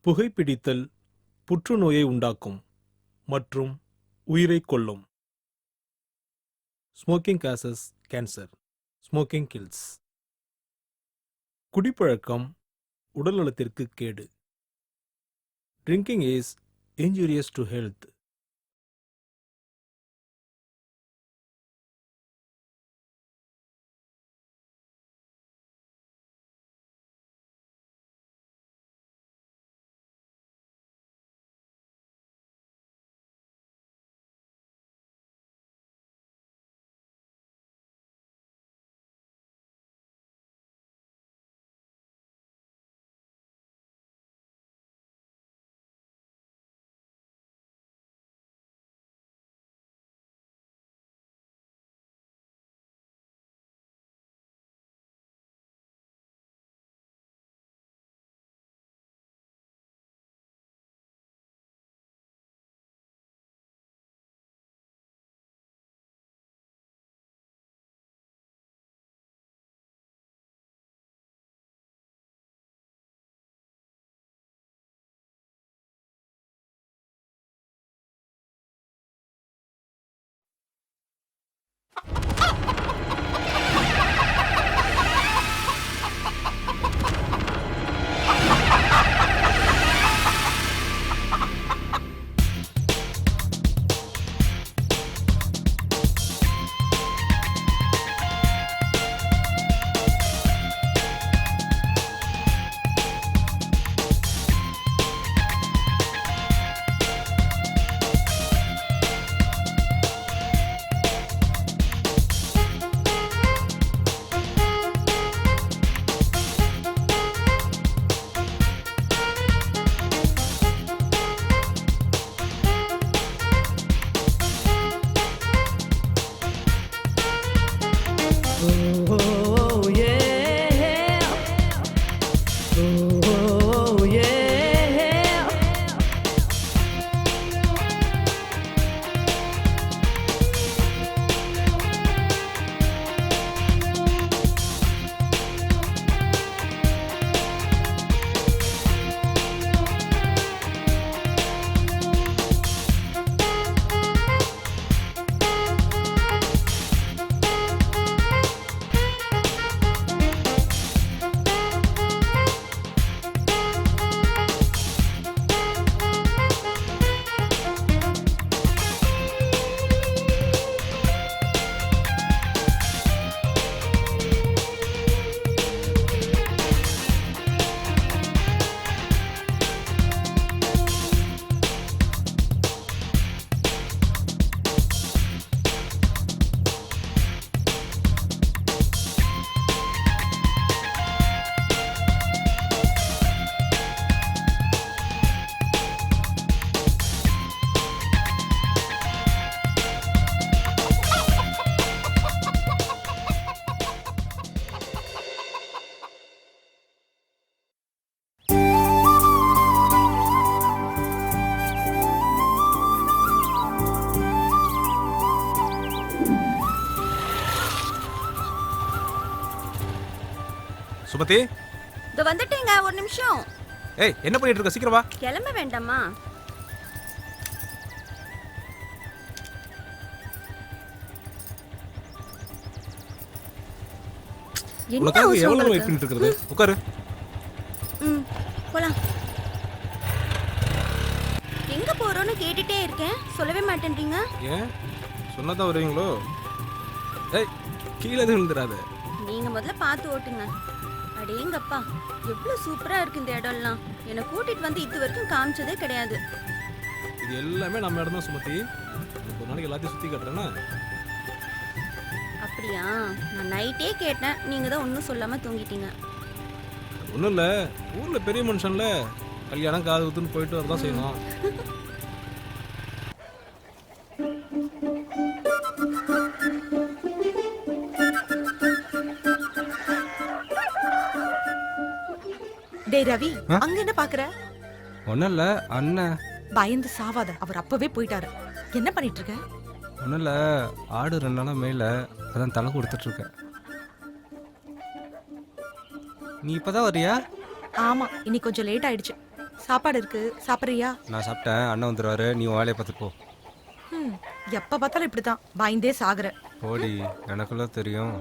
புகைப்பிடித்தல் புற்றுநோயை உண்டாக்கும் மற்றும் உயிரைக் கொல்லும். Smoking causes cancer. Smoking kills. குடிப்பழக்கம் உடல் நலத்திற்கு கேடு. Drinking is injurious to health. Sumathi, இதோ வந்துட்டேங்க, ஒரு நிமிஷம். ஏய், என்ன பண்ணிட்டு இருக்க? சீக்கிரம் வா. கிளம்ப வேண்டாமா? உனக்காக எவ்வளவு வெயிட் பண்ணிட்டு இருக்குது? உட்காரு. போலாம். எங்க போறோம்னு கேட்டுட்டே இருக்கேன், சொல்லவே மாட்டேன்றீங்க. ஏன் சொன்னதான் வருவீங்களோ? ஏய், கீழே விழுந்துடாத. நீங்க முதல்ல பார்த்து ஓட்டுங்க. அடேங்கப்பா, எவ்வளவு சூப்பரா இருக்கு இந்த இடம்லாம். என்னை கூட்டிட்டு வந்து இது வரைக்கும் காமிச்சதே கிடையாது. இது எல்லாமே நம்ம இடம் தான் சுமதி. ஒரு நாளைக்கு எல்லாத்தையும் சுத்தி காட்டுறேன்னா. அப்படியா? நான் நைட்டே கேட்டேன், நீங்க தான் ஒன்றும் சொல்லாம தூங்கிட்டீங்க. ஒன்றும் இல்லை, ஊரில் பெரிய மனுஷன்ல கல்யாணம் காது ஊத்துன்னு போயிட்டு வரதான் செய்யணும். டேய் ரவி, அங்க என்ன பாக்குற? ஒன்னும் இல்ல அண்ணன். பயந்து சாவாத, அவர் அப்பவே போயிட்டாரு. என்ன பண்ணிட்டு இருக்க? ஒன்னும் இல்ல, ஆடு 2 நாளா மேல, அதான் தலை கொடுத்துட்டு இருக்கேன். நீ இப்பதான் வரியா? ஆமா, இன்னைக்கு கொஞ்சம் லேட் ஆயிடுச்சு. சாப்பாடு இருக்கு, சாப்பிட்றியா? நான் சாப்பிட்டேன், அண்ணன் வந்துடுவாரு, நீ உன் வேலையை பார்த்துட்டு போ. எப்ப பார்த்தாலும் இப்படிதான் பயந்தே சாகுற. போடி, எனக்குள்ள தெரியும்.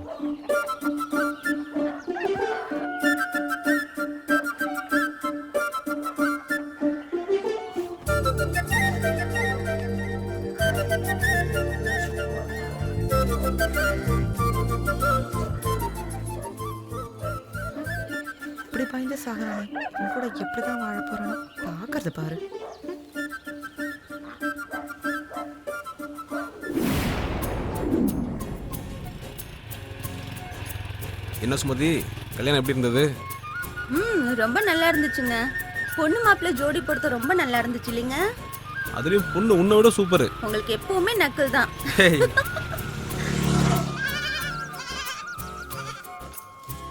இப்படி பயந்தே சாகுறானே, உன் கூட எப்படிதான் வாழ போறானோ பாக்குறது பாரு. என்ன சுமதி, கல்யாணம் எப்படி இருந்தது? ரொம்ப நல்லா இருந்துச்சுங்க. பொண்ணு மாப்பிள்ளை ஜோடி பொறுத்த ரொம்ப நல்லா இருந்துச்சு இல்லைங்க? அதுலயும் பொண்ணு உன்னை விட சூப்பர். உங்களுக்கு எப்பவுமே நக்கல் தான்.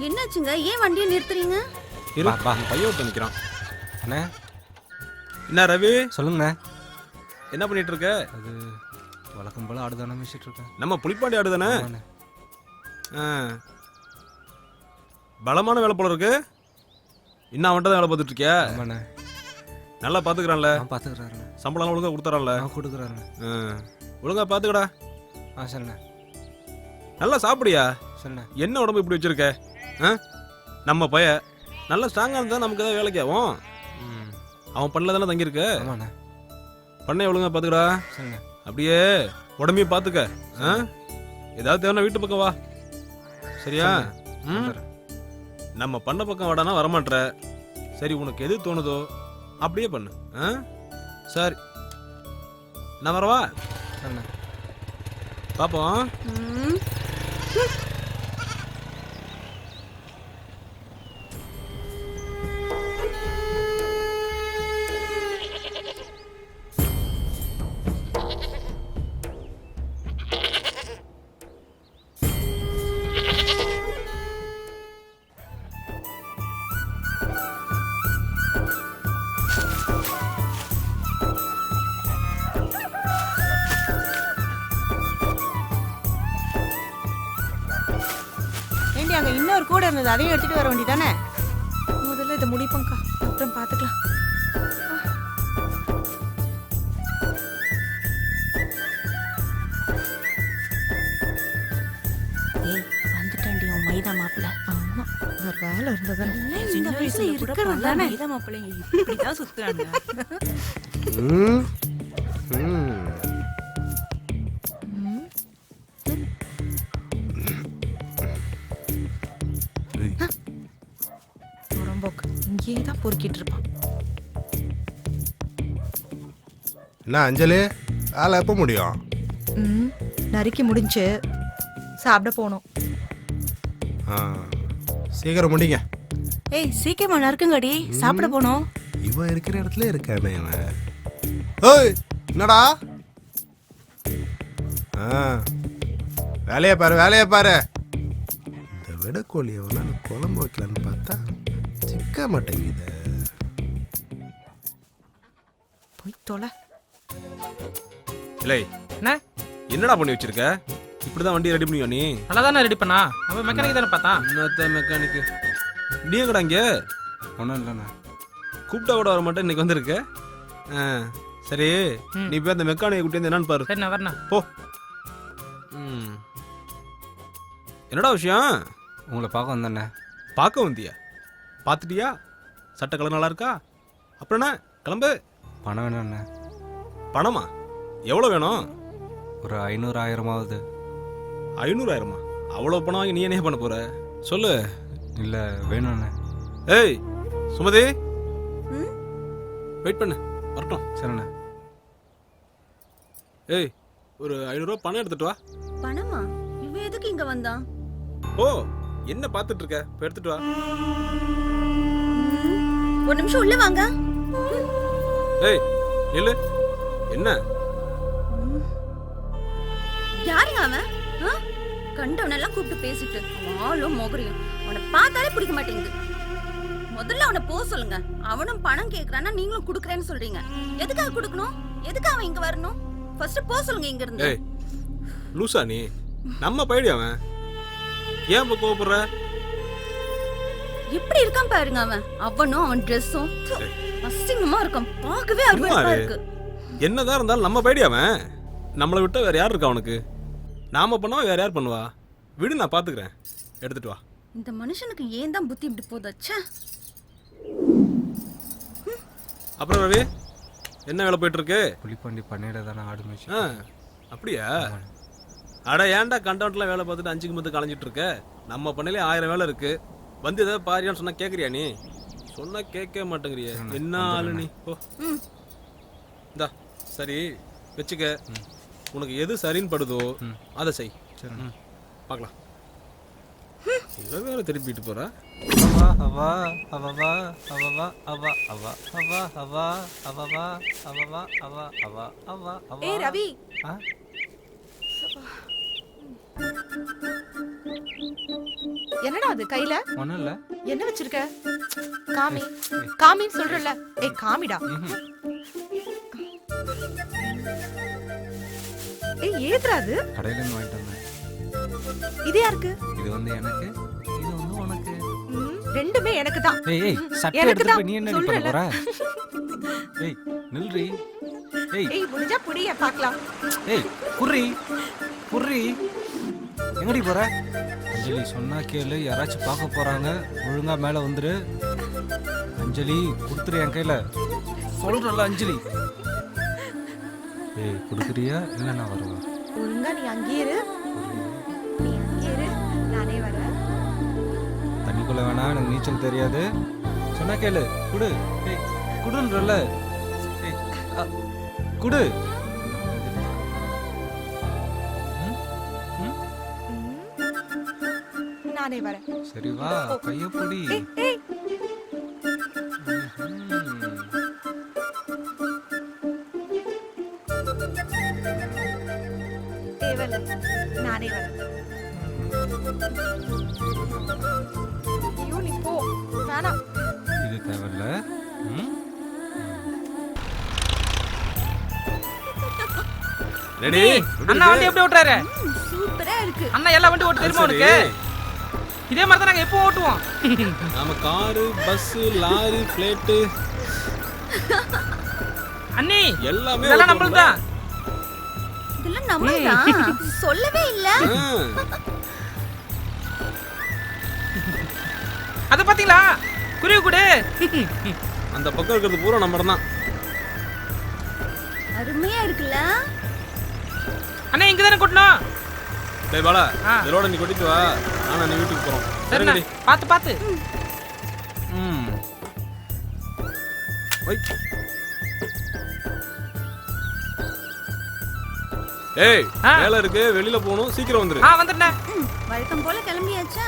என்னாச்சுங்க, ஏன் வண்டியை நிறுத்துறீங்க? இரு, வா. பையன் ஒருத்தன் நிக்கிறான். அண்ணே, என்ன ரவி, சொல்லுங்கண்ணே. என்ன பண்ணிட்டு இருக்க? அது வழக்கம் போல ஆடுதானே மிச்சிட்டு இருக்கேன். நம்ம புலிப்பாண்டி ஆடு தானே? ஆமாண்ணே. பலமான வேலை போல இருக்கு. இன்னும் அவன்கிட்ட தான் வேலை பார்த்துட்டு இருக்கியா? ஆமாண்ணே. நல்லா பாத்துக்கிறான்ல? நான் பார்த்துக்கிறாருண்ணே. சம்பளம் ஒழுங்கா கொடுத்துறான்ல? நான் கொடுக்குறாருண்ணே. ஒழுங்கா பாத்துக்கடா. சரிண்ணே. நல்லா சாப்பிடியா? சரிண்ணே. என்ன உடம்பு இப்படி வச்சிருக்க? நம்ம பைய நல்லா ஸ்ட்ராங்கா இருந்தா நமக்கு ஏதாவது வேலைக்கு ஆகும். அவன் பண்ணல தானே தங்கியிருக்க. ஆமாண்ணே. பண்ணைய ஒழுங்கா பாத்துக்கடா. சரிண்ணே. அப்படியே உடம்பையும் பாத்துக்க. ஏதாவது தேவைன்னா வீட்டு பக்கம் வா, சரியா? நம்ம பண்ண பக்கம் வாடானா வரமாட்ற. சரி, உனக்கு எது தோணுதோ அப்படியே பண்ணு. சரி, நான் வரவா? சரிண்ணே. பாப்போம். ம். ஏண்டி அங்க இன்னொரு கூட இருந்தது, அதையும் எடுத்துட்டு வர வேண்டியதானே? முதல்ல இதை முடிப்போம்க்கா, அப்புறம் பாத்துக்கலாம். ஏய், வந்துட்டாண்டி உன் மைதா மாப்பிள்ள. ஆமா, ஒரு வேலை இருந்ததானே. சின்ன வயசுல இருக்கிறது தானே மைதா மாப்பிள்ளைங்க இப்படிதான் சுத்துறாங்க. புறம்போக்கு இங்கேயே தான் பொறுக்கிட்டு இருப்பான். என்ன அஞ்சலி, வேலை எப்போ முடியும்? நறுக்கி முடிஞ்சு சாப்பிட போனோம். சீக்கிரம் முடிங்க. ஏய், சீக்கிரமா நறுக்குங்கடி, சாப்பிட போனோம். இவன் இருக்கிற இடத்துல இருக்கானே இவன். ஓய், என்னடா? வேலையை பாரு, வேலையை பாரு. இந்த விடக்கோழி எவனால குழம்பு வைக்கலான்னு பார்த்தா சிக்க மாட்டேங்குது. போய் தொலை. இல்லை, என்னடா பண்ணி வச்சிருக்க? இப்படிதான் வண்டி ரெடி பண்ணியோ நீ? நல்லா தானே ரெடி பண்ணா, நம்ம மெக்கானிக் தானே பார்த்தான். என்னத்த மெக்கானிக்கு? நீ எங்கடா இங்க? ஒன்றும் இல்லைண்ணே. கூப்பிட்டா கூட வர மாட்டேன், இன்னைக்கு வந்திருக்க. சரி, நீ போய் அந்த மெக்கானிக்கை கூட்டி வந்து என்னன்னு பாரு. சரிண்ணா, வரண்ணா. போ. என்னடா விஷயம்? உங்களை பார்க்க வந்தேண்ணே. பார்க்க வந்தியா? பார்த்துட்டியா? சட்டை கலர் நல்லா இருக்கா? அப்புறம் என்ன, கிளம்பு. பணம் வேணும்ண்ணே. பணமா? எவ்வளோ வேணும்? ஒரு 500,000 500,000? அவ்வளோ பணம் வாங்கி நீ என்ன பண்ண போற? சொல்லு. இல்லை, வேணும்ண்ணே. ஏய் சுமதி, ம்? வெயிட் பண்ணு, வரட்டும். சரிண்ணே. ஏய், ஒரு 500 ரூபா பணம் எடுத்துட்டு வா. பணமா? இவன் எதுக்கு இங்க வந்தான்? ஓ, என்ன பார்த்துட்டு இருக்க? போய் எடுத்துட்டு வா. ஒரு நிமிஷம் உள்ள வாங்க. ஏய் இல்ல, என்ன யாருங்க அவன்? கண்டவனெல்லாம் கூப்பிட்டு பேசிட்டு ஆளும் மொகரையும். அவனை பார்த்தாலே பிடிக்க மாட்டேங்குது. முதல்ல அவனை போக சொல்லுங்க. அவனும் பணம் கேக்குறானா, நீங்களும் குடுக்கறேன்னு சொல்றீங்க. எதுக்காக குடுக்கணும்? எதுக்கு அவன் இங்க வரணும்? ஃபர்ஸ்ட் போக சொல்லுங்க இங்க இருந்து. ஏய் லூசா நீ? நம்ம பையடி அவன். ஏன் இப்ப கோவப்படுற? எப்படி இருக்கான் பாருங்க அவனும் அவன் ட்ரெஸ்ஸும் அசிங்கமா இருக்கான். பார்க்கவே அருவருப்பா இருக்கு. என்னதான் இருந்தாலும் நம்ம பைடி அவன். நம்மளை விட்டா வேற யார் இருக்கா அவனுக்கு? நாம பண்ணவா வேற யார் பண்ணுவா? விடு, நான் பாத்துக்கிறேன். எடுத்துட்டு வா. இந்த மனுஷனுக்கு ஏன் தான் புத்தி இப்படி போதாச்சா? அப்புறம் ரவி, என்ன வேலை போயிட்டு இருக்கு? புலிப்பாண்டி பண்ணையில தானே ஆடு மேய்ச்சி. அப்படியா? அட ஏன்டா கண்டவுண்ட்ல வேலை பார்த்துட்டு 5க்கு மத்து கலைஞ்சிட்டு இருக்க? நம்ம பண்ணையிலே 1000 வேலை இருக்கு. வந்து ஏதாவது பாரியான்னு சொன்னா கேக்குறியா நீ? சொன்னா கேட்க மாட்டேங்கிறிய. என்ன ஆளு நீ? ஓ இந்தா சரி வச்சுக்க. உனக்கு எது சரின்னு படுதோ அதை செய். சரி பார்க்கலாம். இவ வேற திருப்பிட்டு போறா. அவா அவா அவவா அவா அவா அவா அவா அவவா அவவா அவா அவா அவா அவா. ஏய் ரவி, என்னடா அது கையில? ஒண்ணும் இல்ல. என்ன வச்சிருக்க? காமி காமின்னு சொல்றல. ஏய் காமிடா. ஏய் ஏதுடா அது? கடையில இருந்து வாங்கிட்டு வந்தேன். இது யாருக்கு? இது வந்து எனக்கு, இது வந்து உனக்கு. ரெண்டுமே எனக்கு தான். ஏய் ஏய் சட்டை எனக்கு எடுத்து தான் போய் நீ என்ன பண்ண சொல்றேன்ல. போற? ஏய் நில்றி. ஏய் ஏய் முடிஞ்சா புடிய பார்க்கலாம். ஏய் குர்ரி குர்ரி, எங்கடி போற? அஞ்சலி சொன்னா கேளு, யாராச்சும் பார்க்க போறாங்க. ஒழுங்கா மேல வந்துரு. அஞ்சலி கொடுத்துரு என் கையில. சொல்றல அஞ்சலி. ஏய் கொடுக்குறியா இல்ல நான் வருவேன்? ஒழுங்கா நீ அங்கேயே இரு. நீ அங்கேயே இரு, நானே வரேன். தண்ணிக்குள்ள வேணா, எனக்கு நீச்சல் தெரியாது. சொன்னா கேளு, குடு. ஏய் குடுன்றல. ஏய் குடு. நானே வரேன். சரி வா, கைய புடி. ஏய் ஏய் தேவல, நானே வரேன். ஐயோ நீ போ, வேணாம். இது தேவையில்ல. ரெடி? அண்ணா வண்டி எப்படி ஓட்டுறாரு? சூப்பரா இருக்கு. அண்ணா எல்லா வண்டி ஓட்டு தெரியுமா உனக்கு? இதே மாதிரி தான் நாங்க எப்போ ஓட்டுவோம். நாம காரு, பஸ், லாரி, பிளேட்டு அண்ணி எல்லாமே இதெல்லாம் நம்மளுக்கு தான். இதெல்லாம் நம்மதான். சொல்லவே இல்ல. அத பாத்தீங்களா? குருவி கூடு. அந்த பக்கம் இருக்கிறது பூரா நம்ம தான். அருமையா இருக்குல்ல? அண்ணா இங்க தானே கொட்டணும். டேய் பாலா, இதோட நீ கொட்டிட்டு வா. நானா நீ வீட்டுக்கு போறோம். சரிண்ணா, பாத்து பாத்து. ஓய். ஏய், வேலை இருக்கு, வெளியில போகணும், சீக்கிரம் வந்துரு. வந்துட்டேன். வழக்கம் போல கிளம்பியாச்சா?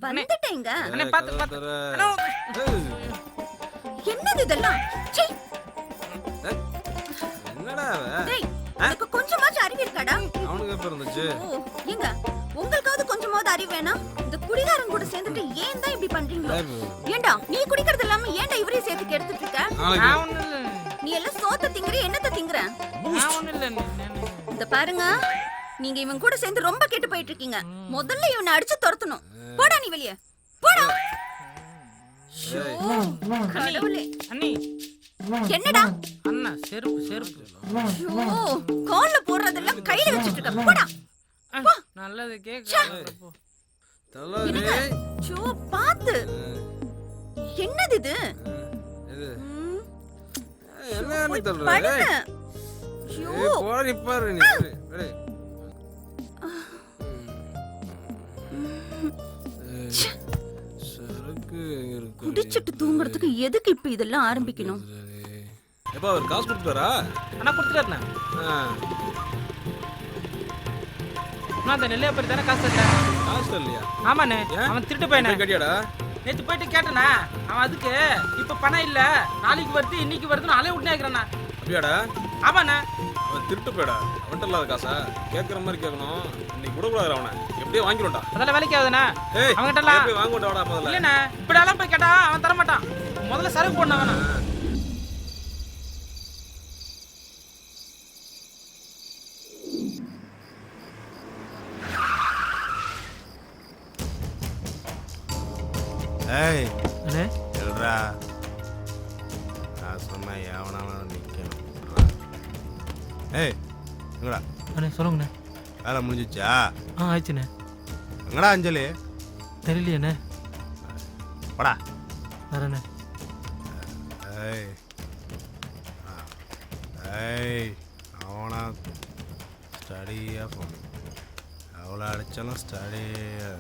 வந்துட்டேங்க. அண்ணே பாத்து பாத்து. என்னது இதெல்லாம்? சீ. என்னடா டேய், உனக்கு கொஞ்சமாச்சும் அறிவு இருக்காடா? அவனுக்கு எப்ப இருந்துச்சு? ஓ, ஏங்க உங்களுக்காவது கொஞ்சமாவது அறிவு வேணாம்? இந்த குடிகாரன் கூட சேர்ந்துட்டு ஏன் தான் இப்படி பண்றீங்களோ? ஏண்டா நீ குடிக்கிறது இல்லாம ஏண்டா இவரே சேர்த்து கெடுத்துட்டு இருக்க? நான் ஒண்ணு இல்ல. நீ எல்லாம் சோத்த திங்கற, என்னத்த திங்கற? நான் ஒண்ணு இல்ல. இந்த பாருங்க, நீங்க இவன் கூட சேர்ந்து ரொம்ப கெட்டு போயிட்டு இருக்கீங்க. முதல்ல இவனை அடிச்சு துரத்தணும். போடா நீ வெளியே, போடா. கடவுளே. அண்ணி என்னடா? அண்ணா செருப்பு செருப்பு. ஐயோ, கால்ல போடுறதெல்லாம் கையில வச்சிட்டு இருக்க. போடா. நல்லது கேக்குறப்போ. தலரே. ஐயோ, பாத்து. என்னது இது? இது ம், என்ன தலரே? படுங்க. ஐயோ, ஏய் போடி பாரு நீ. டேய். சரக்கு இருக்கு. குடிச்சிட்டு தூங்குறதுக்கு எதுக்கு இப்ப இதெல்லாம் ஆரம்பிக்கணும்? எப்பா அவர் காசு கொடுத்தாரா? அண்ணா கொடுத்துட்டாருண்ணா. நான் அந்த நெல்லையப்படி தானே காசு தரேன். காசு இல்லையா? ஆமாண்ணே, அவன் திருட்டு பையனே. கட்டியாடா? நேத்து போயிட்டு கேட்டனா அவன் அதுக்கு இப்ப பணம் இல்ல நாளைக்கு வருது இன்னைக்கு வருதுன்னு அலைய விட்டுனே இருக்கிறானா. அப்படியாடா? ஆமாண்ணா. அவன் திருட்டு போயிடா. அவன்கிட்ட இல்லாத காசா கேட்குற மாதிரி கேட்கணும். இன்னைக்கு கொடுக்கூடாது அவனை. எப்படியே வாங்கிடும்டா. அதெல்லாம் வேலைக்கு ஆகுதுண்ணா. ஏய் அவன்கிட்டலாம் போய் வாங்கிட்டு வாடா முதல்ல. இல்லண்ணா இப்படி எல்லாம் போய் கேட்டா அவன் தர மாட்டான். முதல்ல சரக்கு போடணும் அவனா. ஏய் அண்ணே சொல்றா, நான் சொன்ன எவனாலும் நிற்கணும். ஏய் எங்கடா அண்ணே சொல்லுங்கண்ணே. வேலை முடிஞ்சிச்சா? ஆயிடுச்சுண்ணே. எங்கடா அஞ்சலி? தெரியலையண்ணே. படா. வரண்ணே. ஏய் ஏய் அவனா ஸ்டடியாக போகணும். எவ்வளோ அடித்தாலும் ஸ்டடியாக.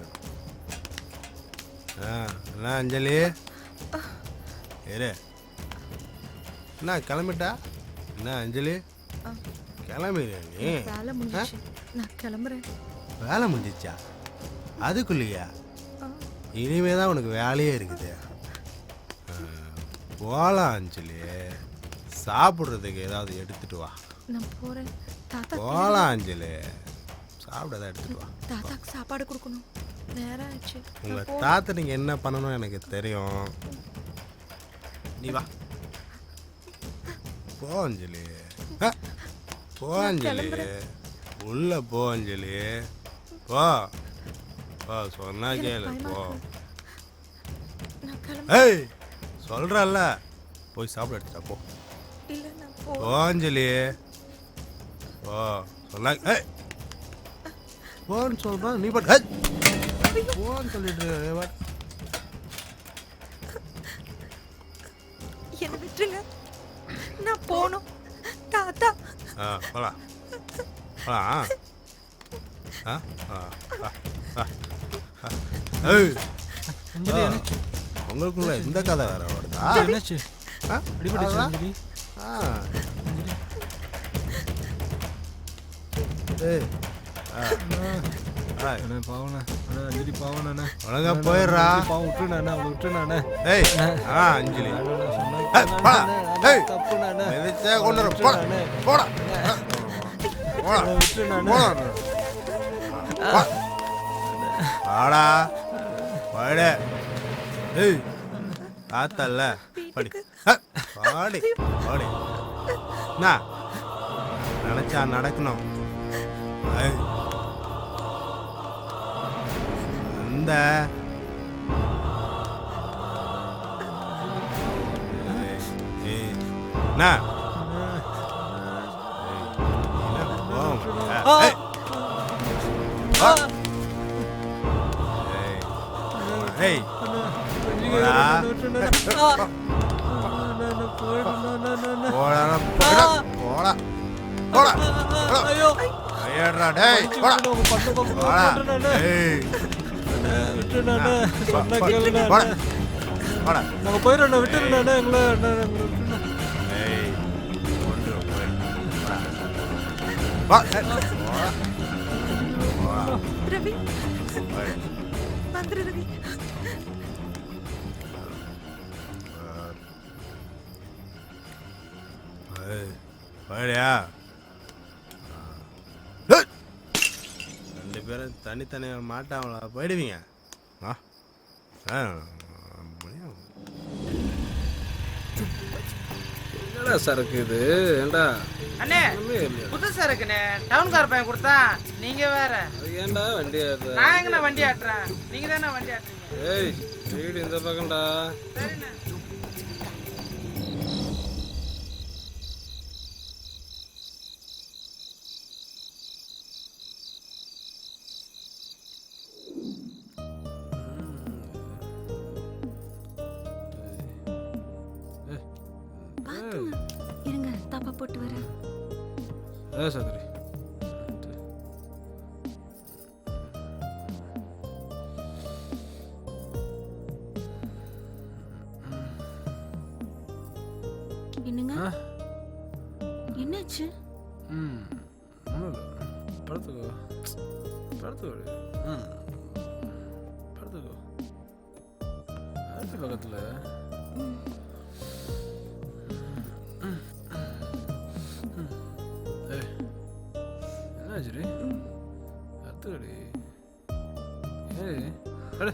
என்ன அஞ்சலி? இரு. என்ன கிளம்பிட்டா? என்ன அஞ்சலி கிளம்பிடு நீ? வேலை முடிஞ்சிச்சு, நான் கிளம்புறேன். வேலை முடிஞ்சிச்சா? அதுக்குள்ளேயா? இனிமே தான் உனக்கு வேலையே இருக்குது. போகலாம் அஞ்சலி, சாப்பிட்றதுக்கு ஏதாவது எடுத்துட்டு வா. நான் போறேன். தாத்தா போகலாம் அஞ்சலி, சாப்பிட ஏதாவது எடுத்துட்டு வா. தாத்தாக்கு சாப்பாடு கொடுக்கணும், நேரம் ஆச்சு. உங்கள் தாத்தா நீங்கள் என்ன பண்ணணும் எனக்கு தெரியும். நீ வா. போ அஞ்சலி. போ அஞ்சலி, உள்ள போ அஞ்சலி. போ போ, சொன்னா கேளு. போ. நான் கிளம்புறேன். ஏய் சொல்கிறல்ல, போய் சாப்பிட எடுத்துட்டா போ. இல்லை நான் போ அஞ்சலி. போ சொன்னா. ஏய் போன்னு சொல்கிறேன், நீ பட் போன்னு சொல்லிட்டு. என்னை விட்டுருங்க, நான் போகணும். தாத்தா போலாம் போலாம். ஏய் அஞ்சலி என்னாச்சு? உங்களுக்குள்ள இந்த கதை வேற வருதா? என்னாச்சு? அடிபட்டுச்சு அஞ்சலி. ஏய் அண்ணே பாவண்ணே. அண்ணே அஞ்சலி பாவண்ணே. ஒழுங்கா போயிடுறா. பாவம் விட்டுருண்ணே, அவளை விட்டுருண்ணே. ஏய் அஞ்சலி மிதிச்சே கொண்டு வர. போடா போடா போடா வாடா வாடு. ஏய் ஆத்தல்ல படி பாடி பாடி. என்ன நினைச்சா நடக்கணும். அந்த என்ன ஏய் நாங்கள் போயிடுறோண்ணே, விட்டுருண்ணே எங்களை. ரவி வந்துரு ரவி. போயிடியா? ரெண்டு பேரும் தனித்தனியாக மாட்டாங்களா? போயிடுவீங்க. என்னடா சரக்கு இது? ஏண்டா அண்ணே புதுசா இருக்குண்ணே, டவுன்கார பையன் கொடுத்தா. நீங்க வேற. அது ஏன்டா வண்டி ஆடுற? நான் எங்கண்ணா வண்டி ஆட்டுறேன், நீங்க தானே வண்டி ஆட்டுறீங்க. ஏய் வீடு இந்த பக்கம்டா. சரிண்ணே. இருங்க, தாப்பா போட்டு வரேன். சதுரி என்னங்க என்னாச்சு? படுத்துக்கோ படுத்துக்கோ படுத்துக்கோ. பக்கத்துல என்னாச்சு அத்துடி ஏய் அட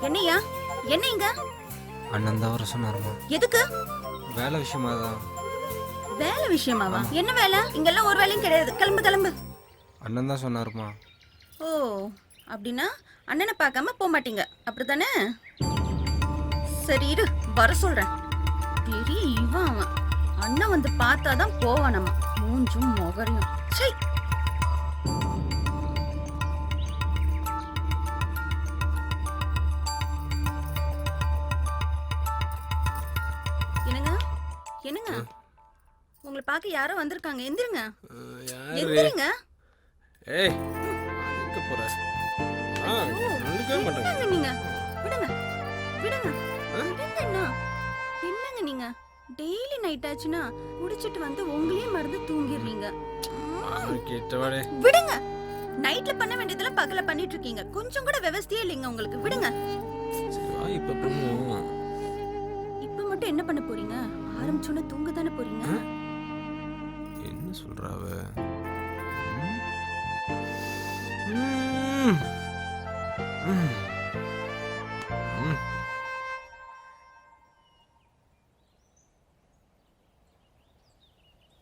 என்னையா என்ன இங்க அண்ணன் தான் வர சொன்னாருமா. எதுக்கு வேலை விஷயமா தான். வேலை விஷயமாவா என்ன வேலை இங்கெல்லாம் ஒரு வேலையும் கிடையாது கிளம்பு கிளம்பு அண்ணன் தான் சொன்னாருமா. ஓ அப்படின்னா அண்ணனை பார்க்காம போக மாட்டீங்க அப்படித்தானே சரி இரு வர சொல்றேன் பெரிய இவன் அவன் அண்ணன் வந்து பார்த்தாதான் போவானம்மா மூஞ்சும் முகரையும் சை என்னங்க என்னங்க உங்களை பார்க்க யாரோ வந்திருக்காங்க எந்திருங்க யாரு எந்திருங்க ஏய் எங்க போற நினைக்கவே மாட்டேங்க என்னங்க நீங்க விடுங்க விடுங்க விடுங்கண்ணா என்னங்க நீங்க டெய்லி நைட் ஆச்சுன்னா குடிச்சிட்டு வந்து உங்களையே மறந்து தூங்கிடுறீங்க கேட்டவாடே விடுங்க நைட்ல பண்ண வேண்டியதெல்லாம் பகல பண்ணிட்டு இருக்கீங்க கொஞ்சம் கூட விவசாயே இல்லைங்க உங்களுக்கு விடுங்க சரி வா இப்ப பண்ணுவோம் இப்ப மட்டும் என்ன பண்ண போறீங்க ஆரம்பிச்சோன்னு தூங்க தானே போறீங்க என்ன சொல்றாவ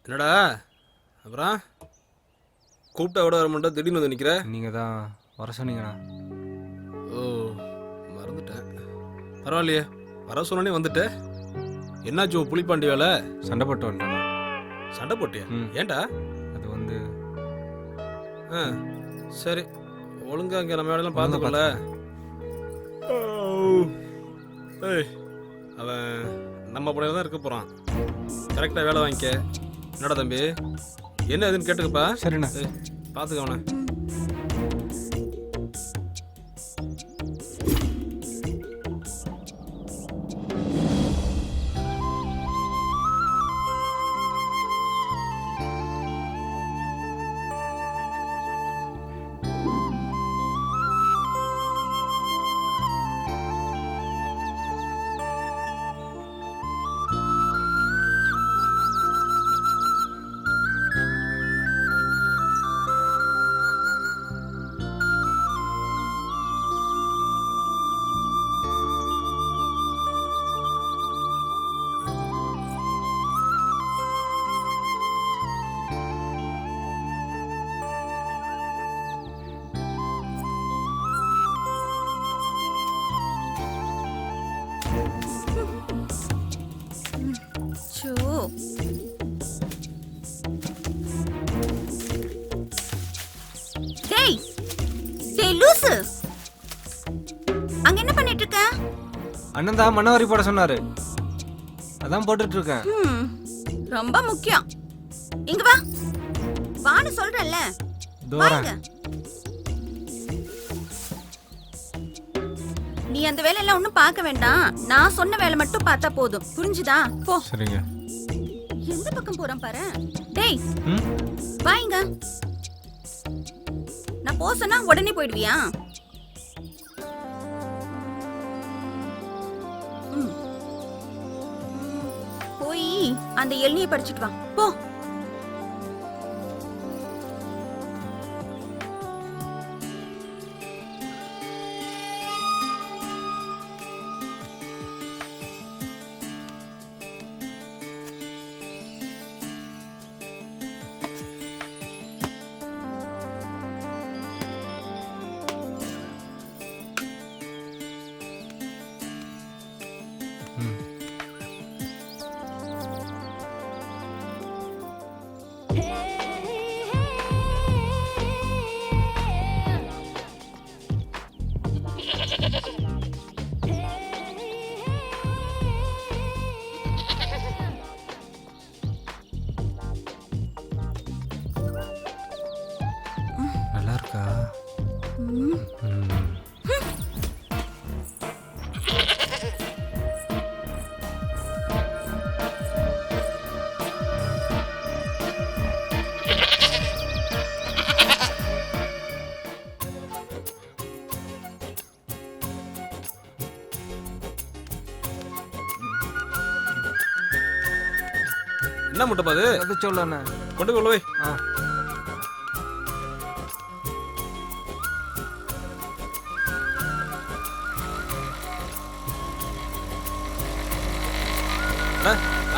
என்னடா அப்புறம் கூப்பிட்டா விட வர மாட்டா திடீர்னு வந்து நிக்கிற நீங்கள் தான் வர சொன்னீங்கண்ணா. ஓ மறந்துட்டேன் பரவாயில்லையே வர சொன்னே வந்துட்ட என்னாச்சு புளிப்பாண்டி வேலை சண்டை போட்டு வந்துட்டேண்ணா. சண்டை போட்டியா ம். ஏன்டா அது வந்து ஆ சரி ஒழுங்கா இங்கே நம்ம வேலையெல்லாம் பார்த்துக்கல ஏய் அவன் நம்ம படையில தான் இருக்க போகிறான் கரெக்டாக வேலை வாங்கிக்க என்னடா தம்பி என்ன எதுன்னு கேட்டுக்கப்பா சரிண்ணா. பார்த்துக்க அவனை சோ டேய் டேய் லூசு அங்க என்ன பண்ணிட்டு இருக்க அண்ணன் தான் மண்ணவாரி போட சொன்னாரு. அதான் போட்டுட்டு இருக்கேன். ரொம்ப முக்கியம் இங்க வா வான்னு சொல்றேன்ல தூரம் வாங்க நீ அந்த வேலையெல்லாம் ஒண்ணும் பார்க்க வேண்டாம் நான் சொன்ன வேலை மட்டும் பார்த்தா போதும் புரிஞ்சுதா போ சரிங்க. எந்த பக்கம் போறான் பாரு டேய் ம் வாங்க நான் போ சொன்னா உடனே போயிடுவியா ம். போய் அந்த எல்லையை படிச்சுட்டு வா போ என்ன முட்டைப்பா அது? அதை சொல்லண்ணே. கொண்டு கொள்ள போய். ஆ.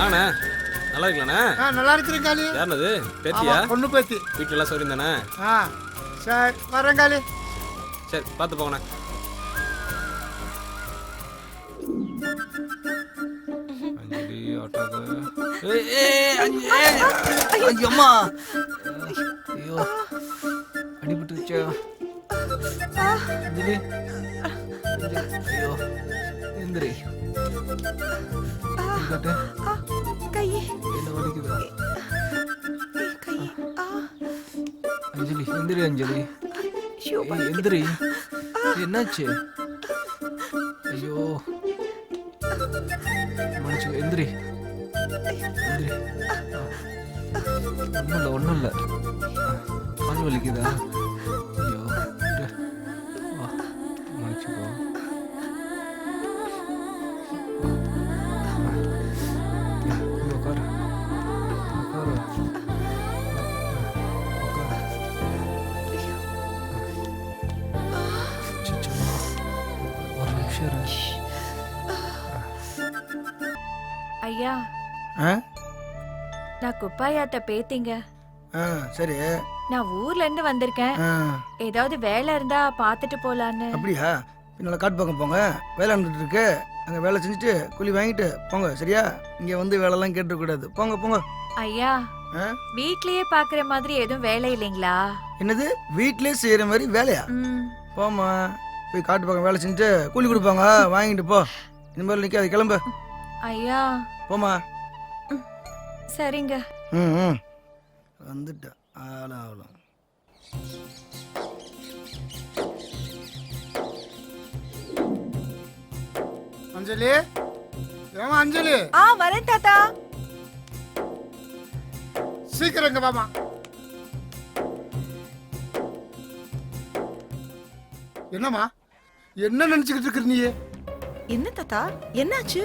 ஆண்ணே நல்லா இருக்கலாண்ணே. நல்லா இருக்கிறேன் காளி. யாருனது? பேத்தியா? பொண்ணு பேத்தி. வீட்டுல எல்லாம் சௌரியம் தானே? சரி வரேன் காளி. சரி பார்த்து போங்கண்ணே. அஞ்சலி ஆட்டாக்கு. ஐயம்மா, ஐயோ அடிபட்டுச்சா. அஞ்சலி, ஐயோ எந்திரி. கை என்ன வலிக்குதா? கை அஞ்சலி எந்திரி. அஞ்சலி ஷூ எந்திரி. என்னாச்சு? ஐயோ மனுச்சு. எந்திரி எந்திரி. ஒன்றும் இல்லை. கால் வலிக்குதா? ஐயோ மனுச்சுக்கோ. உட்காரு உட்காரு. ஒரு நிமிஷம் இரு. ஐயா ஆ நான் குப்பாயாத்த பேத்திங்க. சரி. நான் ஊர்ல இருந்து வந்திருக்கேன். ஏதாவது வேலை இருந்தா பாத்துட்டு போலான்னு. அப்படியா? பின்னால காட்டு பக்கம் போங்க, வேலை நடந்துட்டு இருக்கு. அங்கே வேலை செஞ்சுட்டு கூலி வாங்கிட்டு போங்க, சரியா? இங்கே வந்து வேலைலாம் கேட்டுக்கூடாது. போங்க போங்க. ஐயா வீட்லயே பாக்குற மாதிரி எதுவும் வேலை இல்லைங்களா? என்னது வீட்லயே செய்யற மாதிரி வேலையா? போமா, போய் காட்டு பக்கம் வேலை செஞ்சுட்டு கூலி கொடுப்பாங்க, வாங்கிட்டு போ. இந்த மாதிரி நிற்காது, கிளம்பு. ஐயா போமா. சரிங்க. ம் வந்துட்டேன். ஆளாவலாம். அஞ்சலி, ஏமா அஞ்சலி? வரேன் தாத்தா. சீக்கிரம் இங்க வாமா. என்னம்மா, என்ன நினைச்சுக்கிட்டு இருக்கிற நீ? என்ன தாத்தா, என்னாச்சு?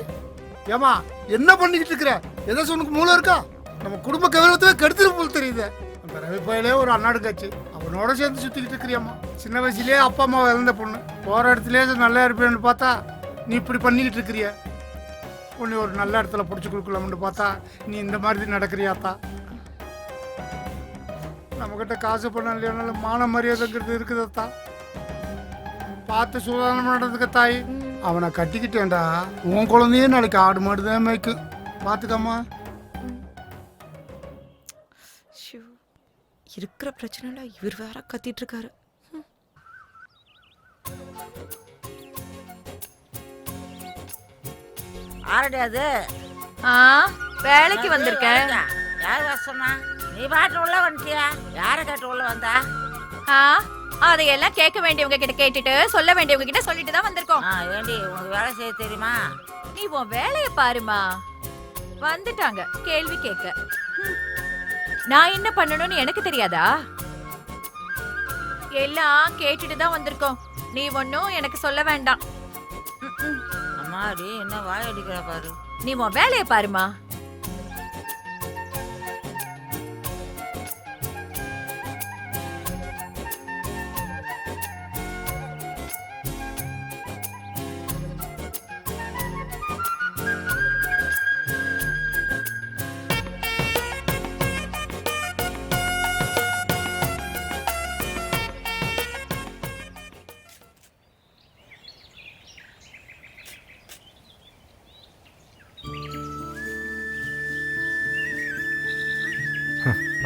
ஏமா என்ன பண்ணிக்கிட்டு இருக்கிற? ஏதாச்சும் உனக்கு மூளை இருக்கா? நம்ம குடும்ப கௌரவத்தை கெடுத்துட்டு போல் தெரியுது. அந்த ரவி பையிலே ஒரு அண்ணாடு காட்சி, அவனோட சேர்ந்து சுத்திக்கிட்டு இருக்கிறியாம்மா. சின்ன வயசுலயே அப்பா அம்மா இழந்த பொண்ணு, போற இடத்துலயே நல்லா இருப்பேன்னு பார்த்தா நீ இப்படி பண்ணிக்கிட்டு இருக்கிறிய. உன்னை ஒரு நல்ல இடத்துல பிடிச்சி கொடுக்கலாம்னு பார்த்தா நீ இந்த மாதிரி நடக்கிறியாத்தா? நம்மகிட்ட காசு பண்ண இல்லையானாலும் மான மரியாதைங்கிறது இருக்குதாத்தா. பார்த்து சுதாரணம் நடந்துக்க தாய். அவனை கட்டிக்கிட்டேன்டா, உன் குழந்தையே நாளைக்கு ஆடு மாடு தான் மேய்க்கும். பார்த்துக்கம்மா. இருக்கிற பிரச்சனைல இவர் வேற கத்திட்டு இருக்காரு. ஆரடி அது? வேலைக்கு வந்திருக்கேன். யார் சொன்னா? நீ பாட்டு உள்ள வந்துட்டியா? யார கேட்டு உள்ள வந்தா? அதையெல்லாம் கேட்க வேண்டியவங்க கிட்ட கேட்டுட்டு சொல்ல வேண்டியவங்க கிட்ட சொல்லிட்டு தான் வந்திருக்கோம். ஏண்டி உனக்கு வேலை செய்ய தெரியுமா? நீ உன் வேலைய பாருமா. வந்துட்டாங்க கேள்வி கேட்க. நான் என்ன பண்ணணும்னு எனக்கு தெரியாதா? எல்லாம் கேட்டுட்டு தான் வந்திருக்கோம். நீ ஒன்னும் எனக்கு சொல்ல வேண்டாம். அம்மாடி என்ன வாய் அடிக்கிற பாரு. நீ உன் வேலைய பாருமா.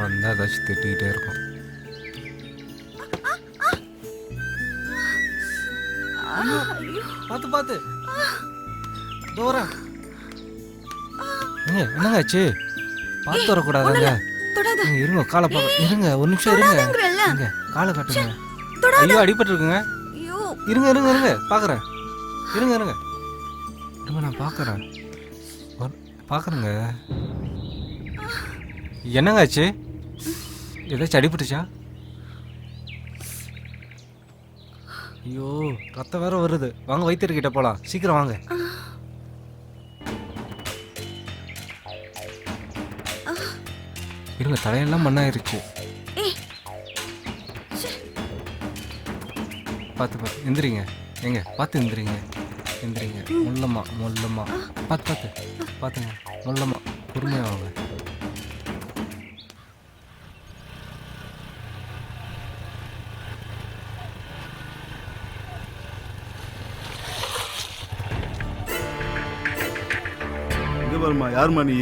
வந்தா ஏதாச்சும் திட்டிகிட்டே இருக்கும். பார்த்து பார்த்து தூரம். என்னங்க ஆச்சு? பார்த்து வரக்கூடாதுங்க. இருங்க, காலை பார்க்க இருங்க. ஒரு நிமிஷம் இருங்க. இங்க காலை காட்டுங்க. ஐயோ அடிபட்டு இருக்குங்க. இருங்க இருங்க இருங்க பார்க்குறேன். இருங்க இருங்க இருங்க நான் பார்க்குறேன். பார்க்குறேங்க. என்னங்க ஆச்சு? ஏதாச்சும் அடிபட்டுச்சா? ஐயோ ரத்தம் வேற வருது. வாங்க வைத்தியர்கிட்ட போலாம். சீக்கிரம் வாங்க. இருங்க, தலையெல்லாம் மண்ணாயிருச்சு. ஏய் பார்த்து பார்த்து எந்திரிங்க. எங்க பார்த்து எந்திரிங்க. எந்திரிங்க. மொல்லமா மொல்லமா. பார்த்து பார்த்து பார்த்துங்க. மொல்லமா பொறுமையாக வாங்க. இங்க பாருமா, யாருமா நீ?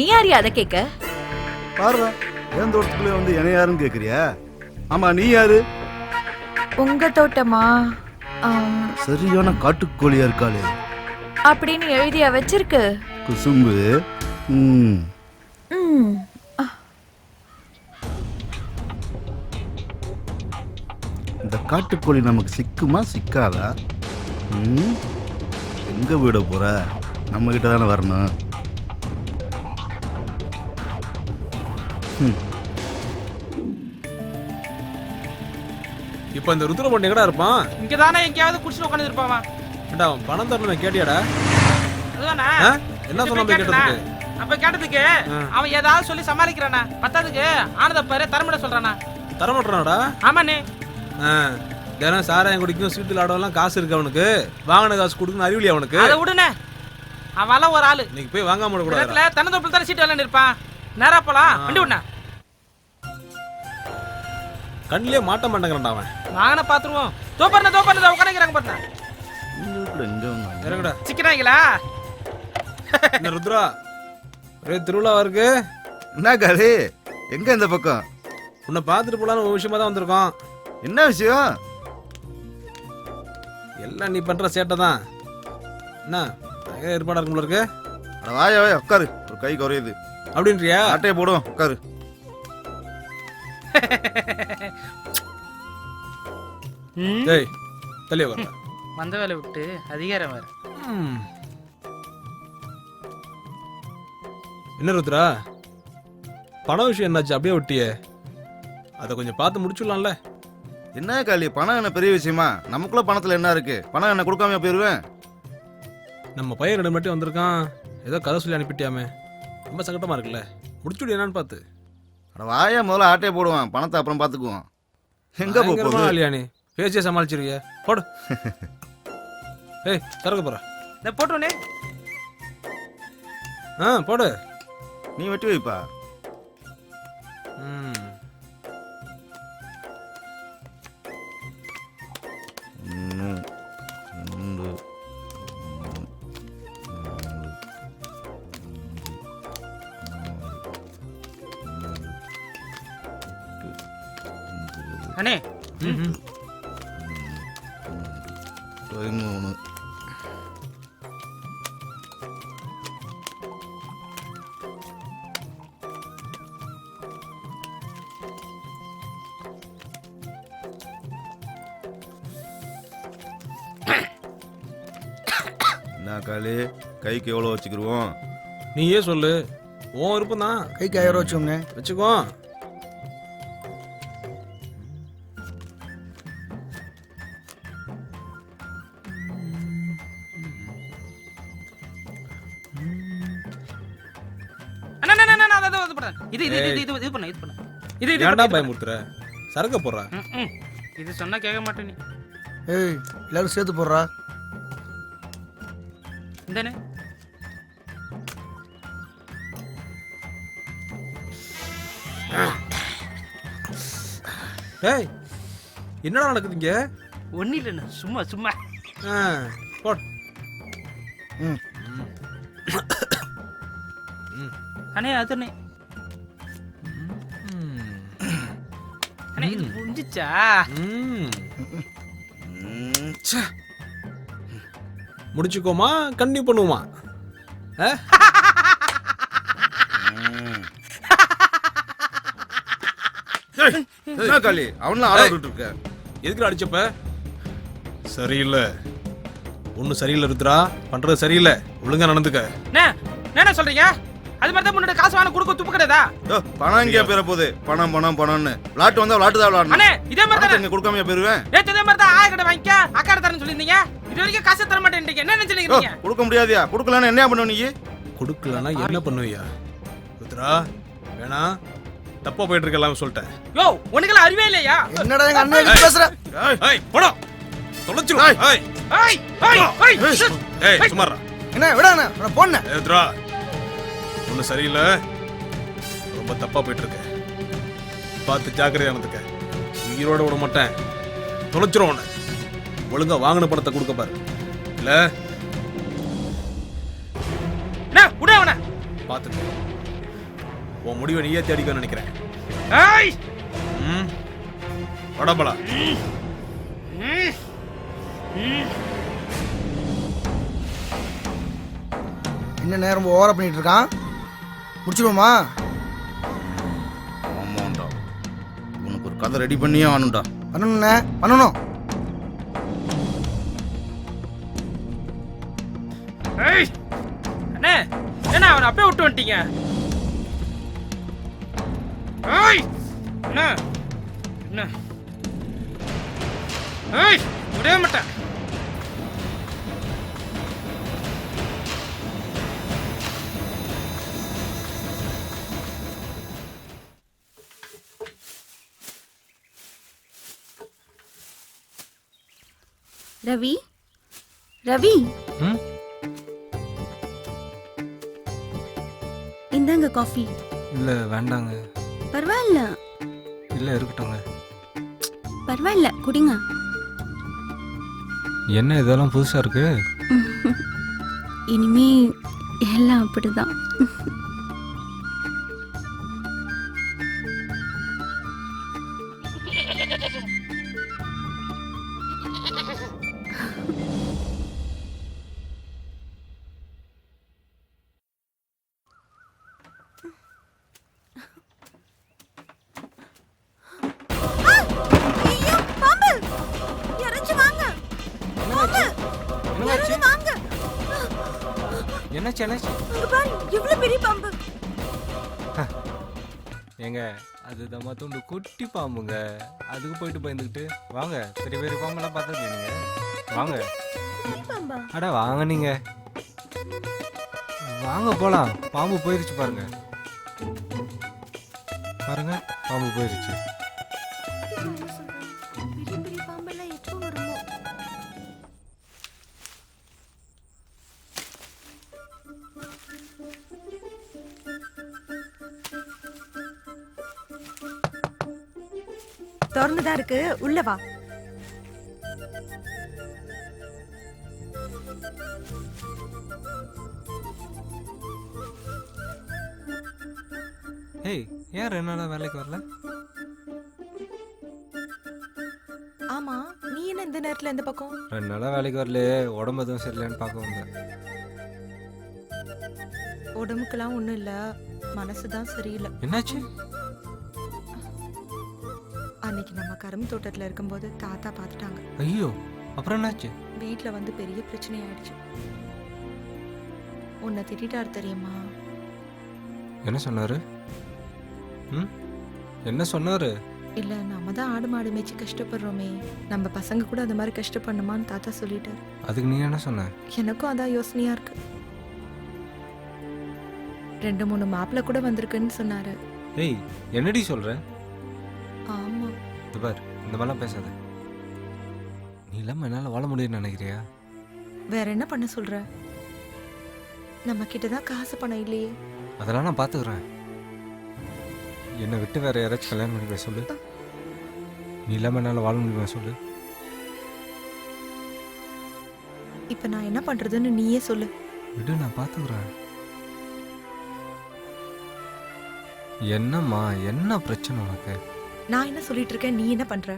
நீ யாரியா அதை கேட்க? பாருடா, என் தோட்டத்துக்குள்ளே வந்து என்ன யாருன்னு கேக்குறியா? ஆமா, நீ யாரு? உங்க தோட்டமா? சரியான காட்டுக்கோழியா இருக்காளே. அப்படின்னு எழுதியா வச்சிருக்கு? குசும்பு. ம். இந்த காட்டுக்கோழி நமக்கு சிக்குமா சிக்காதா? எங்க விட போற? நம்ம கிட்ட தானே வரணும். இப்போ இந்த ருத்ரபொண்ணு எங்கடா இருப்பான்? இங்க தானே எங்கேயாவது குடிச்சு உட்காந்து இருப்பாவா? ஏண்டா அவன் பணம் தரணும் கேட்டியாடா? அதுதானே என்ன சொன்ன போய் கேட்டதுக்கு? அப்ப கேட்டதுக்கு அவன் ஏதாவது சொல்லி சமாளிக்கிறானா? பத்தாதுக்கு ஆனத பாரு தரமிட சொல்றானா? தரமாட்டானாடா? ஆமாண்ணே. தினம் சாராயம் குடிக்கும், சீட்டு ஆடவெல்லாம் காசு இருக்கு அவனுக்கு. வாங்கின காசு கொடுக்கணும் அறிவிலி அவனுக்கு. அதை விடுனே, அவெல்லாம் ஒரு ஆளு. இன்னைக்கு போய் வாங்காம விடக்கூடாது. இடத்துல தென்னந்தோப்பில் தானே சீட்டு விளையாண்டு இருப்பான். நேரா போலாம், வண்டி விடணா. கண்ணிலே மாட்ட மாட்டேங்கிறான்டா அவன். வாங்கின பாத்துருவோம். தோப்பறன உட்காந்துக்கிறாங்க பாருண்ணா. இறங்கடா. சிக்கிறாங்களா? இந்த ருத்ரா ஒரே திருவிழாவா இருக்கு. என்ன காலி, எங்க இந்த பக்கம்? உன்னை பார்த்துட்டு போலான்னு ஒரு விஷயமா தான் வந்திருக்கோம். என்ன விஷயம்? எல்லாம் நீ பண்ற சேட்டை தான். என்ன ஏற்பாடா இருக்கும் இருக்கு? வாயா வாயா உட்காரு, ஒரு கை குறையுது அப்படின்றியா? ஆட்டையை போடும், உட்காரு. டேய் தள்ளிய வர வந்த வேலை விட்டு அதிகாரம் வேற. என்ன ருத்ரா, பண விஷயம் என்னாச்சு? அப்படியே விட்டியே, அதை கொஞ்சம் பார்த்து முடிச்சுடலாம்ல. என்ன காலி, பணம் என்ன பெரிய விஷயமா? நமக்குள்ள பணத்துல என்ன இருக்கு? பணம் என்ன கொடுக்காம போயிருவேன்? நம்ம பையன் 2 மட்டும் வந்திருக்கான், ஏதோ கதை சொல்லி அனுப்பிட்டியாமே, ரொம்ப சங்கடமா இருக்குல்ல. முடிச்சுடு என்னன்னு பார்த்து. வாயா, முதல்ல ஆட்டையை போடுவான், பணத்தை அப்புறம் பார்த்துக்குவோம். எங்க போகுது இல்லையா நீ பேசியே சமாளிச்சிருவிய? போடு. ஏய் திறக்க போற போட்டோனே. போடு. நீ வெட்டி வைப்பா. அண்ணே 13. என்ன காலி, கைக்கு எவ்வளோ வச்சுக்கிருவோம்? நீயே சொல்லு, உன் விருப்பம் தான். கைக்கு 1000 வச்சோங்க. வச்சுக்கோ. ஏன்டா பயமுறுத்துற? சரக்க போடுற. இது சொன்னா கேட்க மாட்டேன் நீ. ஏய் எல்லாரும் சேர்த்து போடுறா. இந்தனே டேய் என்னடா நடக்குதுங்க? ஒன்னும் இல்லைண்ணா, சும்மா சும்மா. போட். அண்ணே அதுண்ணே. அண்ணே இது முடிஞ்சிச்சா? முடிச்சுக்கோமா கண்ணி பண்ணுமா? என்ன காலி, அவன்லாம் ஆட விட்டு இருக்க? எதுக்கு அடிச்சப்ப? சரியில்லை, ஒன்னும் சரியில்லை ருத்ரா, பண்றது சரியில்லை, ஒழுங்கா நடந்துக்க. என்ன சொல்றீங்க? அது மாதிரி தான் முன்னாடி காசு வாங்க கொடுக்க துப்பு கிடையாதா? பணம் எங்கேயா பேர போகுது? பணம் பணம் பணம்னு விளாட்டு வந்தா விளாட்டு தான் விளாடணும். அண்ணே இதே மாதிரி தான் இங்க கொடுக்காம போயிருவேன். நேத்து இதே மாதிரி தான் ஆய கடை வாங்கிக்க அக்காட தரேன்னு சொல்லியிருந்தீங்க. இது வரைக்கும் காசு தர மாட்டேன்றீங்க, என்ன நினைச்சிருக்கீங்க? கொடுக்க முடியாதியா? கொடுக்கலன்னா என்ன பண்ணுவ நீ? கொடுக்கலன்னா என்ன பண்ணுவியா? ருத்ரா வேணா, தப்பா போயிட்டு இருக்க எல்லாம் சொல்லிட்டேன். யோ உனக்கெல்லாம் அறிவே இல்லையா? என்னடா எங்க அண்ணன் கிட்ட பேசுற? ஏய் போடா. தொலைச்சிரு. ஏய் ஏய் ஏய் ஏய் சும்மாடா. என்ன விடானே நான் போன்னேன். ஏத்ரா. ஒண்ணு சரியில்லை. ரொம்ப தப்பா போயிட்டு இருக்க. பார்த்து ஜாக்கிரதையா இருந்துக்க. உயிரோட விட மாட்டேன். தொலைச்சிரும் உன்னை. ஒழுங்கா வாங்கின பணத்தை கொடுக்க பாரு. இல்ல என்ன உடே அவனை. பார்த்துக்க. உன் முடிவை நீயே தேடிக்க நினைக்கிறேன். ஏய் வடபலா. என்ன நேரம் ஓவரா பண்ணிட்டு இருக்கான்? முடிச்சிடுவோமா? ஆமாண்டா. உனக்கு ஒரு கதை ரெடி பண்ணியே ஆகணும்டா. பண்ணணும்ண்ணே பண்ணணும். ஏய் அண்ணே என்ன அவனை அப்படியே விட்டு வந்துட்டீங்க? ஏய் என்ன என்ன ஏய் விடவே மாட்டேன். ரவி ரவி ம் இந்தாங்க காஃபி. இல்லை வேண்டாங்க. பரவாயில்ல இல்லை இருக்கட்டும்ங்க. பரவாயில்ல குடிங்க. என்ன இதெல்லாம் புதுசாக இருக்கு? இனிமே எல்லாம் அப்படிதான். என்னாச்சு என்னாச்சு? எவ்வளவு பெரிய பாம்பு. ஏங்க அது தம்மா துண்டு குட்டி பாம்புங்க. அதுக்கு போயிட்டு பயந்துக்கிட்டு வாங்க. பெரிய பெரிய பாம்பெல்லாம் பார்த்தது நீங்கள் வாங்க. அட வாங்க நீங்க வாங்க போலாம். பாம்பு போயிருச்சு பாருங்க. பாருங்க பாம்பு போயிருச்சு. பெரிய பெரிய பாம்பெல்லாம் எப்போ வருமோ? திறந்துதான் இருக்கு, உள்ள வா. ஏய் ஏன் 2 நாளா வேலைக்கு வரல? ஆமா, நீ என்ன இந்த நேரத்துல இந்த பக்கம்? 2 நாளா வேலைக்கு வரல. உடம்பு எதுவும் சரியில்லைன்னு பார்க்க வந்தேன். உடம்புக்கெல்லாம் ஒண்ணும் இல்ல, மனசுதான் சரியில்லை. என்னாச்சு? அன்னைக்கு நம்ம கரும்பு தோட்டத்துல இருக்கும்போது தாத்தா பார்த்துட்டாங்க. ஐயோ அப்புறம் என்னாச்சு? வீட்டுல வந்து பெரிய பிரச்சனை ஆயிடுச்சு. உன்னை திட்டாரு தெரியுமா? என்ன சொன்னாரு? என்ன சொன்னாரு? இல்ல, நம்ம தான் ஆடு மாடு மேய்ச்சி கஷ்டப்படுறோமே, நம்ம பசங்க கூட அந்த மாதிரி கஷ்டப்படணுமான்னு தாத்தா சொல்லிட்டாரு. அதுக்கு நீ என்ன சொன்ன? எனக்கும் அதான் யோசனையா இருக்கு. 2-3 மாப்பிள்ளை கூட வந்திருக்குன்னு சொன்னாரு. ஏய் என்னடி சொல்ற? ஆமா. இது பார், இந்த மாதிரிலாம் பேசாத. நீ இல்லாம என்னால வாழ முடியும்னு நினைக்கிறியா? வேற என்ன பண்ண சொல்ற? நம்ம கிட்டதான் காசு பணம் இல்லையே. அதெல்லாம் நான் பாத்துக்கிறேன். என்னை விட்டு வேற யாராச்சும் கல்யாணம் பண்ணி சொல்லு. நீ இல்லாம என்னால வாழ முடியுமா சொல்லு. இப்ப நான் என்ன பண்றதுன்னு நீயே சொல்லு. விடு, நான் பாத்துக்கிறேன். என்னம்மா, என்ன பிரச்சனை உனக்கு? நான் என்ன சொல்லிட்டு இருக்கேன், நீ என்ன பண்ற?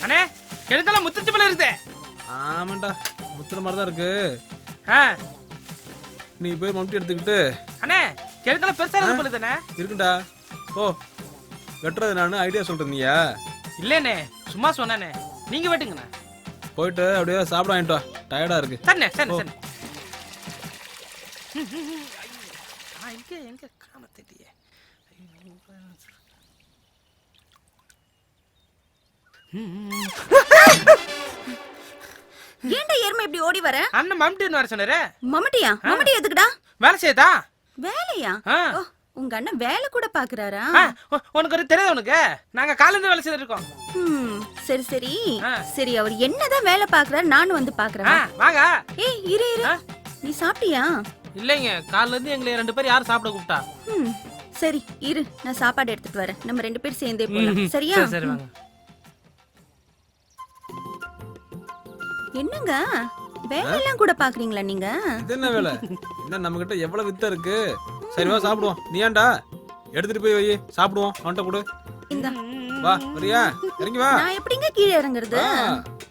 அண்ணே கெடுத்தல முத்துச்சு போல இருக்குது. ஆமாண்டா, முத்துற மாதிரி தான் இருக்கு. நீ போய் மம்டி எடுத்துக்கிட்டு. அண்ணே கெடுத்தல பெருசா இருக்கு போல தானே இருக்குடா. ஓ வெட்டுறது நான் ஐடியா சொல்றேன். நீயா? இல்லண்ணே சும்மா சொன்னேனே, நீங்க வெட்டுங்கண்ணே. போயிட்டு அப்படியே சாப்பிட வாங்கிட்டு வா, டயர்டா இருக்கு. சரி சரி சரி. எங்க காண தெரியல. ஏன்டா எருமை இப்படி ஓடி வர? அண்ணன் மம்டின்னு வர சொன்னாரு. மம்டியா? மம்டி எதுக்குடா? வேலை செய்யுதா? வேலையா? ஓ, உங்க அண்ணன் வேலை கூட பாக்குறாரா? உனக்கு ஒரு தெரியாது உனக்கு? நாங்க காலையில வேலை செய்து இருக்கோம். சரி சரி சரி, அவர் என்னதான் வேலை பாக்குறாரு, நானும் வந்து பாக்குறேன். வாங்க. ஏய் இரு இரு, நீ சாப்பிட்டியா? இல்லைங்க, காலைல இருந்து எங்களை 2 பேர் யாரும் சாப்பிட கூப்பிட்டா? சரி இரு, நான் சாப்பாடு எடுத்துட்டு வரேன். நம்ம 2 பேர் சேர்ந்தே போலாம். சரியா? சரி வாங்க. என்னங்க வேலையெல்லாம் கூட பாக்குறீங்களா நீங்க? இது என்ன வேலை? என்ன நம்ம கிட்ட எவ்வளவு வித்த இருக்கு? சரி வா சாப்பிடுவோம். நீ ஏன்டா எடுத்துட்டு போய் வை, சாப்பிடுவோம். அவன்கிட்ட கொடு. இந்த வா வரியா? இறங்கி வா. நான் எப்படிங்க கீழே இறங்குறது?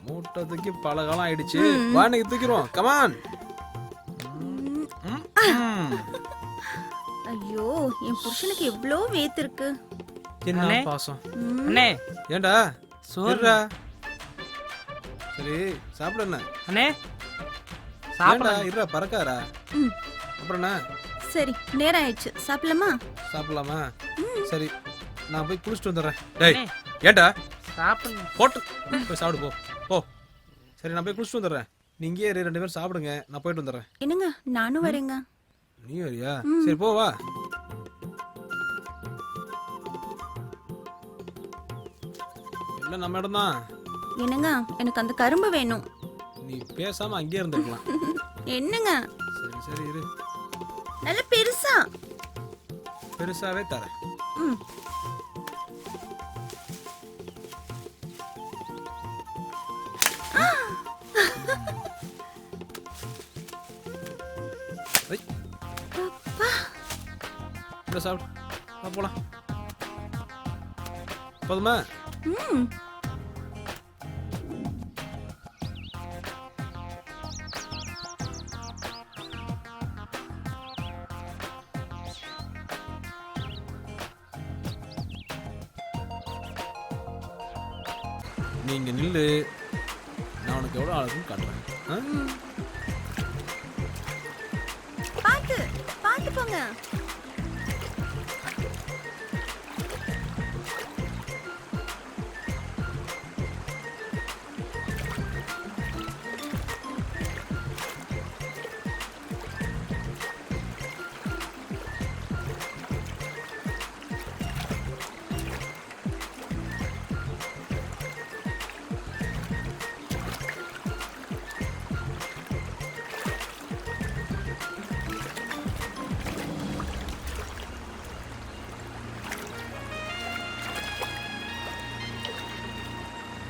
மூட்டை தூக்கி பல காலம் ஆயிடுச்சு. வா இன்னைக்கு தூக்கிடுவோம். கமான். ஐயோ, என் புருஷனுக்கு எவ்வளோ வேத்து இருக்கு. என்ன பாசம். அண்ணே ஏன்டா சோறுடா. சரி சாப்பிடு. என்ன அண்ணே சாப்பிடா. இருடா பறக்காரா. அப்புறம் என்ன? சரி நேரம் ஆயிடுச்சு, சாப்பிடலாமா? சாப்பிடலாமா? சரி நான் போய் குளிச்சுட்டு வந்துடுறேன். டேய் ஏன்டா சாப்பிடு. போட்டு போய் சாப்பிடு போ போ. சரி நான் போய் குளிச்சுட்டு வந்துடுறேன். நீ இங்கே 2 பேரும் சாப்பிடுங்க, நான் போயிட்டு வந்துடுறேன். என்னங்க நானும் வரேங்க. நீ வரியா? சரி போ வா. இல்லை நம்ம இடம் தான். என்னங்க எனக்கு அந்த கரும்பு வேணும். நீ பேசாம அங்கேயே இருந்துக்கலாம். என்னங்க? சரி சரி இரு, நல்ல பெருசா பெருசாவே தரேன். சாப்பிடு போலாம். போதுமா? நீங்க நில்லு, நான் உனக்கு எவ்வளவு அழகுன்னு காட்டுறேன். பாத்து பாத்து போங்க.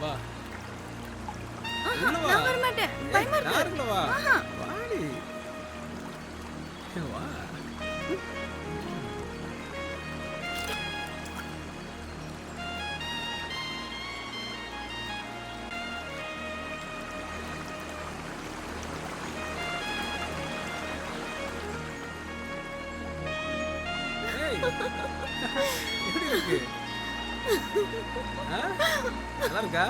வா. நான் வர மாட்டேன், பயமா இருக்கு. வா. வாடி. வா. எப்படி இருக்கு? நல்லா இருக்கா?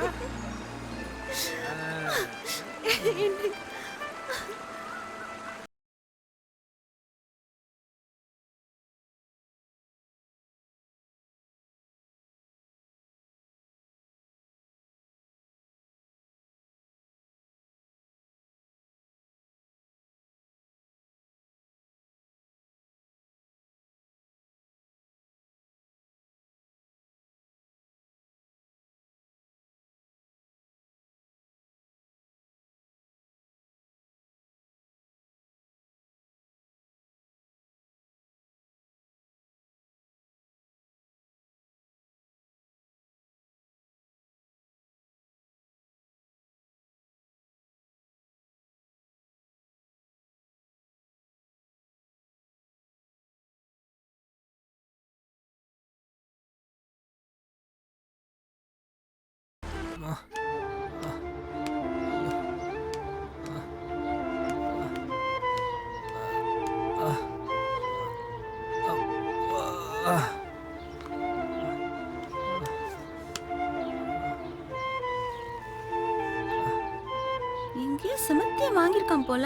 எங்கேயோ சமத்தியா வாங்கியிருக்கான் போல.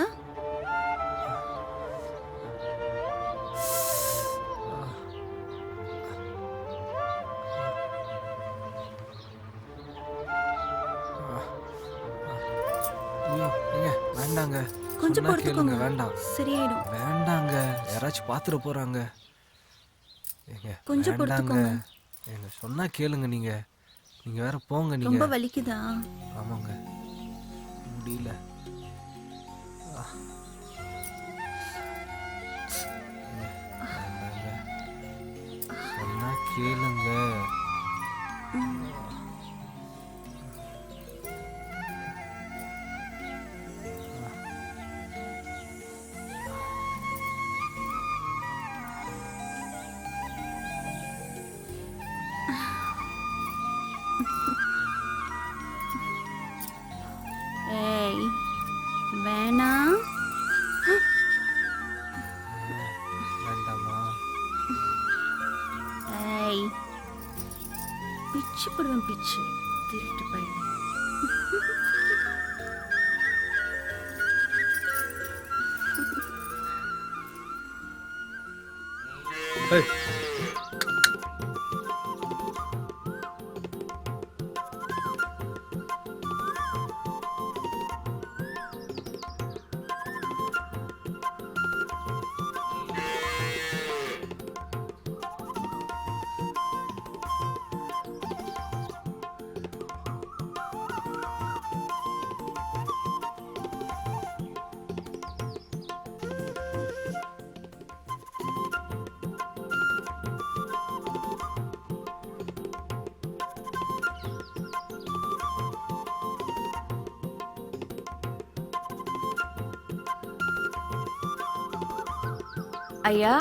ஐயோ ஏங்க வேண்டாங்க. கொஞ்சம் சொன்னா பொறுத்துக்கோங்க. கேளுங்க, வேண்டாம் சரியாயிடும். வேண்டாங்க. யாராச்சும் பார்த்துட போறாங்க. ஏங்க கொஞ்சம் வேண்டாங்க. பொறுத்துக்கோங்க. ஏங்க சொன்னா கேளுங்க நீங்க. நீங்க வேற போங்க நீங்க. ரொம்ப வலிக்குதா? ஆமாங்க. முடியல. வேண்டாங்க. சொன்னா கேளுங்க. ஏய் வேணாம். வேண்டாமா? ஏய் பிச்சு போடுவேன் பிச்சு. திருட்டு பையன். ஏய், ஐயா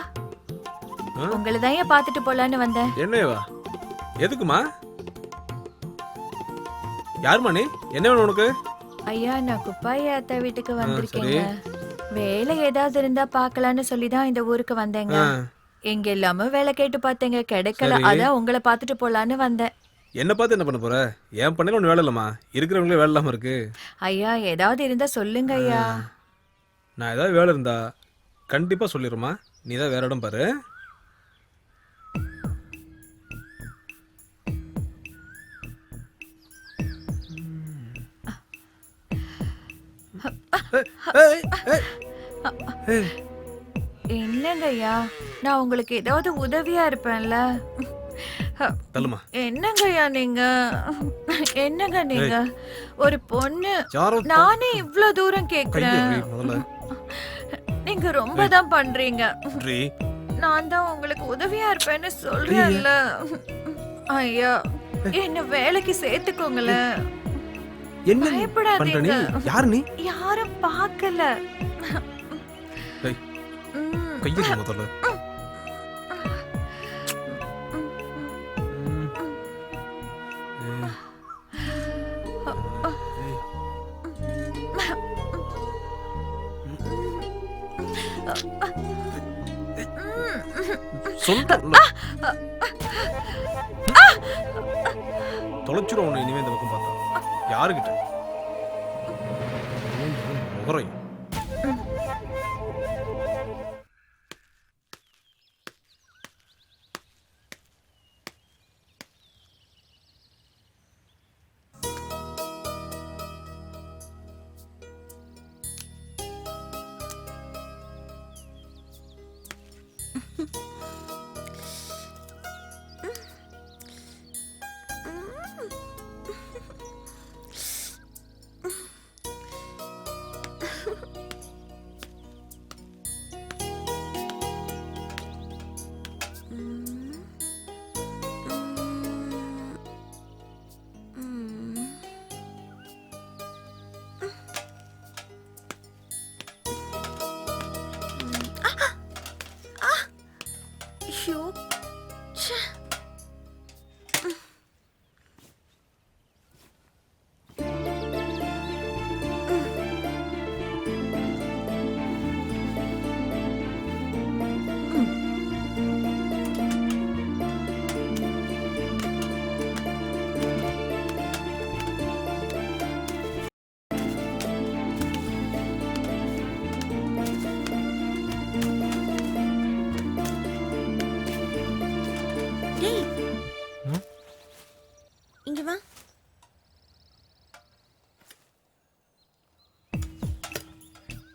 ஆ? உங்களை தான் ஏன் பார்த்துட்டு போலான்னு வந்தேன். என்னவா? எதுக்குமா? யாரும்மா நீ? என்ன வேணும் உனக்கு? ஐயா நான் குப்பாய் அத்தை வீட்டுக்கு சரி. வந்திருக்கேங்க. வேலை ஏதாவது இருந்தா பார்க்கலான்னு சொல்லி தான் இந்த ஊருக்கு வந்தேங்க. ஆ, எங்க எல்லாமே வேலை கேட்டு பார்த்தேங்க, கிடைக்கல. சரி. அதான் உங்களை பார்த்துட்டு போலான்னு வந்தேன். என்ன பார்த்து என்ன பண்ண போற? என் பண்ணையில ஒன்றும் வேலை இல்லைம்மா. இருக்கிறவங்களே வேலை இல்லாம இருக்கு. ஐயா ஏதாவது இருந்தா சொல்லுங்க ஐயா. நான் ஏதாவது வேலை இருந்தா கண்டிப்பா சொல்லிடுமா. நீ தான் வேற இடம் பாரு. ஏய், ஏய், ஏய். என்னங்க ஐயா, நான் உங்களுக்கு ஏதாவது உதவியா இருப்பேன்ல. தள்ளுமா. என்னங்க ஐயா நீங்க, என்னங்க நீங்க ஒரு பொண்ணு, யாரோ நானே இவ்ளோ தூரம் கையை கேக்குறேன். வை முதல்ல. நீங்க ரொம்ப தான் பண்றீங்க. ரீ, நான் தான் உங்களுக்கு உதவியா இருப்பேன்னு சொல்றேன்ல. ஐயா என்ன வேலைக்கு சேர்த்துக்கோங்களேன். என்ன நீ பண்ற நீ? பயப்படாதீங்க. யார் நீ? யாரும் பார்க்கல. ஏய், ம். கையை வை முதல்ல. சொல்றேன்ல. தொலைச்சிரும் உன்னை இனிமே இந்த பக்கம் பார்த்தா. யாருக்கிட்ட? முகரை.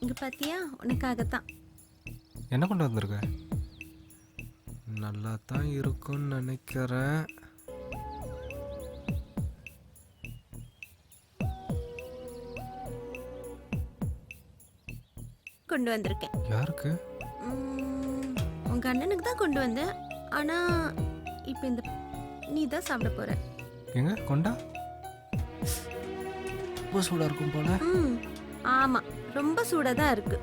இங்க பாத்தியா உனக்காகத்தான். என்ன கொண்டு வந்திருக்க? நல்லா தான் இருக்கும்னு நினைக்கிறேன். கொண்டு வந்திருக்கேன். யாருக்கு? உங்க அண்ணனுக்கு தான் கொண்டு வந்தேன். ஆனா இப்போ இந்த நீ தான் சாப்பிட போற. எங்க கொண்டா? ரொம்ப சூடா இருக்கும் போல. ஆமா, ரொம்ப சூடா தான் இருக்கு.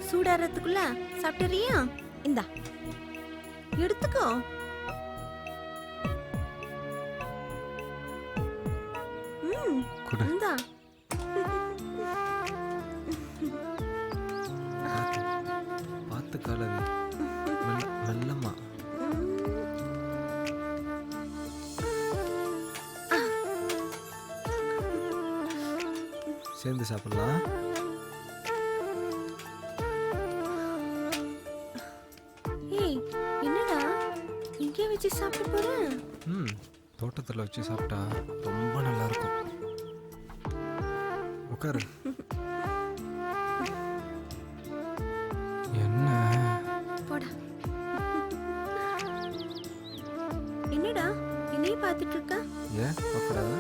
சூடாறதுக்குள்ள சாப்பிட்டுறியா? இந்தா எடுத்துக்கோ. கொடு. இந்தா. பார்த்து கலவி. மெல்லமா. சேர்ந்து சாப்பிடலாம். ஏய், என்னடா இங்கே வச்சு சாப்பிட போற? தோட்டத்தில் வச்சு சாப்பிட்டா ரொம்ப நல்லா இருக்கும். உட்காரு. என்ன? போடா. என்னடா என்னைய பார்த்துட்டு இருக்க? ஏன் பார்க்கக்கூடாதா?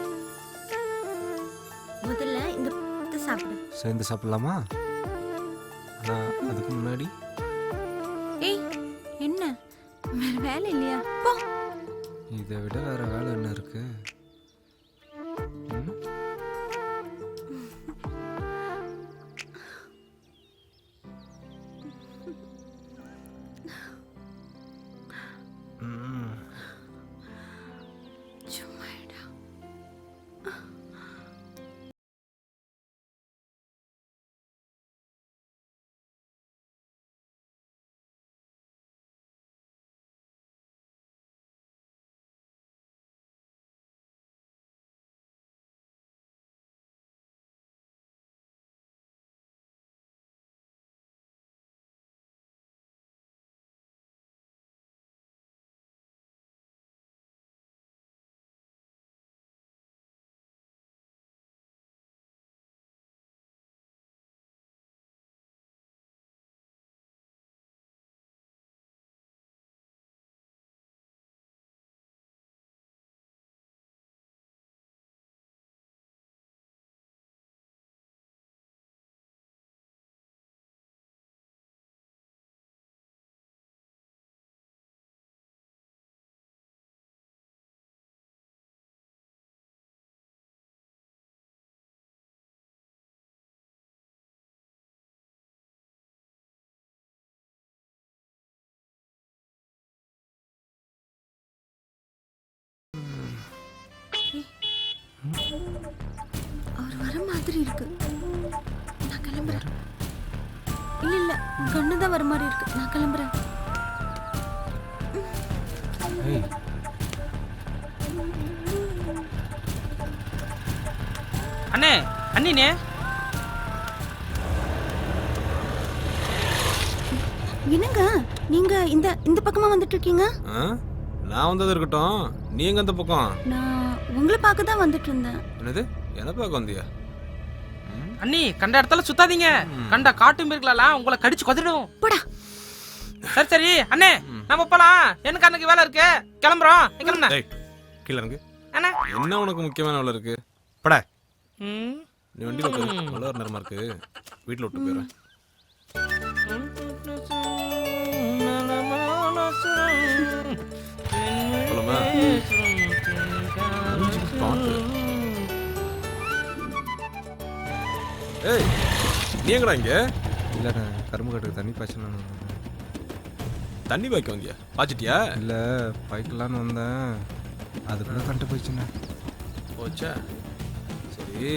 முதல்ல இந்த சாப்பிடு. சேர்ந்து சாப்பிடலாமா? ஆனால் அதுக்கு முன்னாடி ஏய், என்ன வேற வேலை இல்லையா? போ. இதை விட வேற வேலை என்ன இருக்கு? அவர் வர மாதிரி இருக்கு. நான் கிளம்புறேன். இல்ல இல்ல, கண்ணு தான் வர மாதிரி இருக்கு. நான் கிளம்புறேன். அண்ணே, அண்ணினே. என்னங்க நீங்க இந்த இந்த பக்கமா வந்துட்டு இருக்கீங்க? நான் வந்தது இருக்கட்டும், நீ எங்க அந்த பக்கம்? நான் உங்களை பார்க்க தான் வந்துட்டு இருந்தேன். என்னது, என்ன பார்க்க வந்தியா? அண்ணி, கண்ட இடத்துல சுத்தாதீங்க. கண்ட காட்டு மிருகலாம் உங்களை கடிச்சு கொதிடும். போடா. சரி சரி அண்ணே, நம்ம போலாம். எனக்கு அன்னைக்கு வேலை இருக்கு, கிளம்புறோம். கிளம்புன கீழே இறங்கு. அண்ணா, என்ன உனக்கு முக்கியமான வேலை இருக்கு? பட. நீ வண்டியில் உட்காரு. மழை வர நேரமா இருக்கு, வீட்டில் விட்டு போயிடுறேன். போலாமா? ஏய், நீ எங்கடா இங்க? இல்லைண்ணே, கரும்பு கட்டுக்கு தண்ணி பாய்ச்சலான்னு வந்தேன். தண்ணி பாய்க்க வந்தியா? பாய்ச்சிட்டியா? இல்லை, பாய்க்கலான்னு வந்தேன். அதுக்குள்ள கண்டு போயிடுச்சுண்ணே. போச்சா? சரி,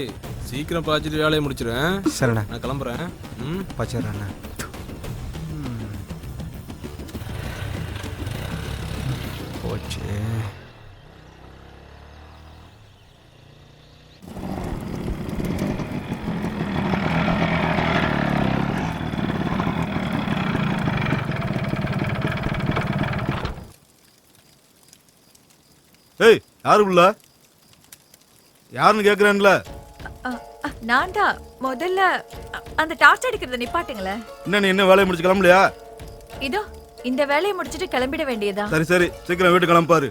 சீக்கிரம் பாய்ச்சிட்டு வேலையை முடிச்சிடுறேன். சரிண்ணே, நான் கிளம்புறேன். பாய்ச்சிடுறேண்ணே. போச்சு. ஏய், யாரு உள்ள? யாருன்னு கேக்குறேன்ல? நான் தான் முதல்ல அந்த டார்ச் அடிக்கிறத நிப்பாட்டுங்களேன். என்ன நீ என்ன வேலையை முடிச்சு கிளம்பலையா? இதோ இந்த வேலையை முடிச்சிட்டு கிளம்பிட வேண்டியதா? சரி சரி சீக்கிரம் வீட்டுக்கு கிளம்பாரு.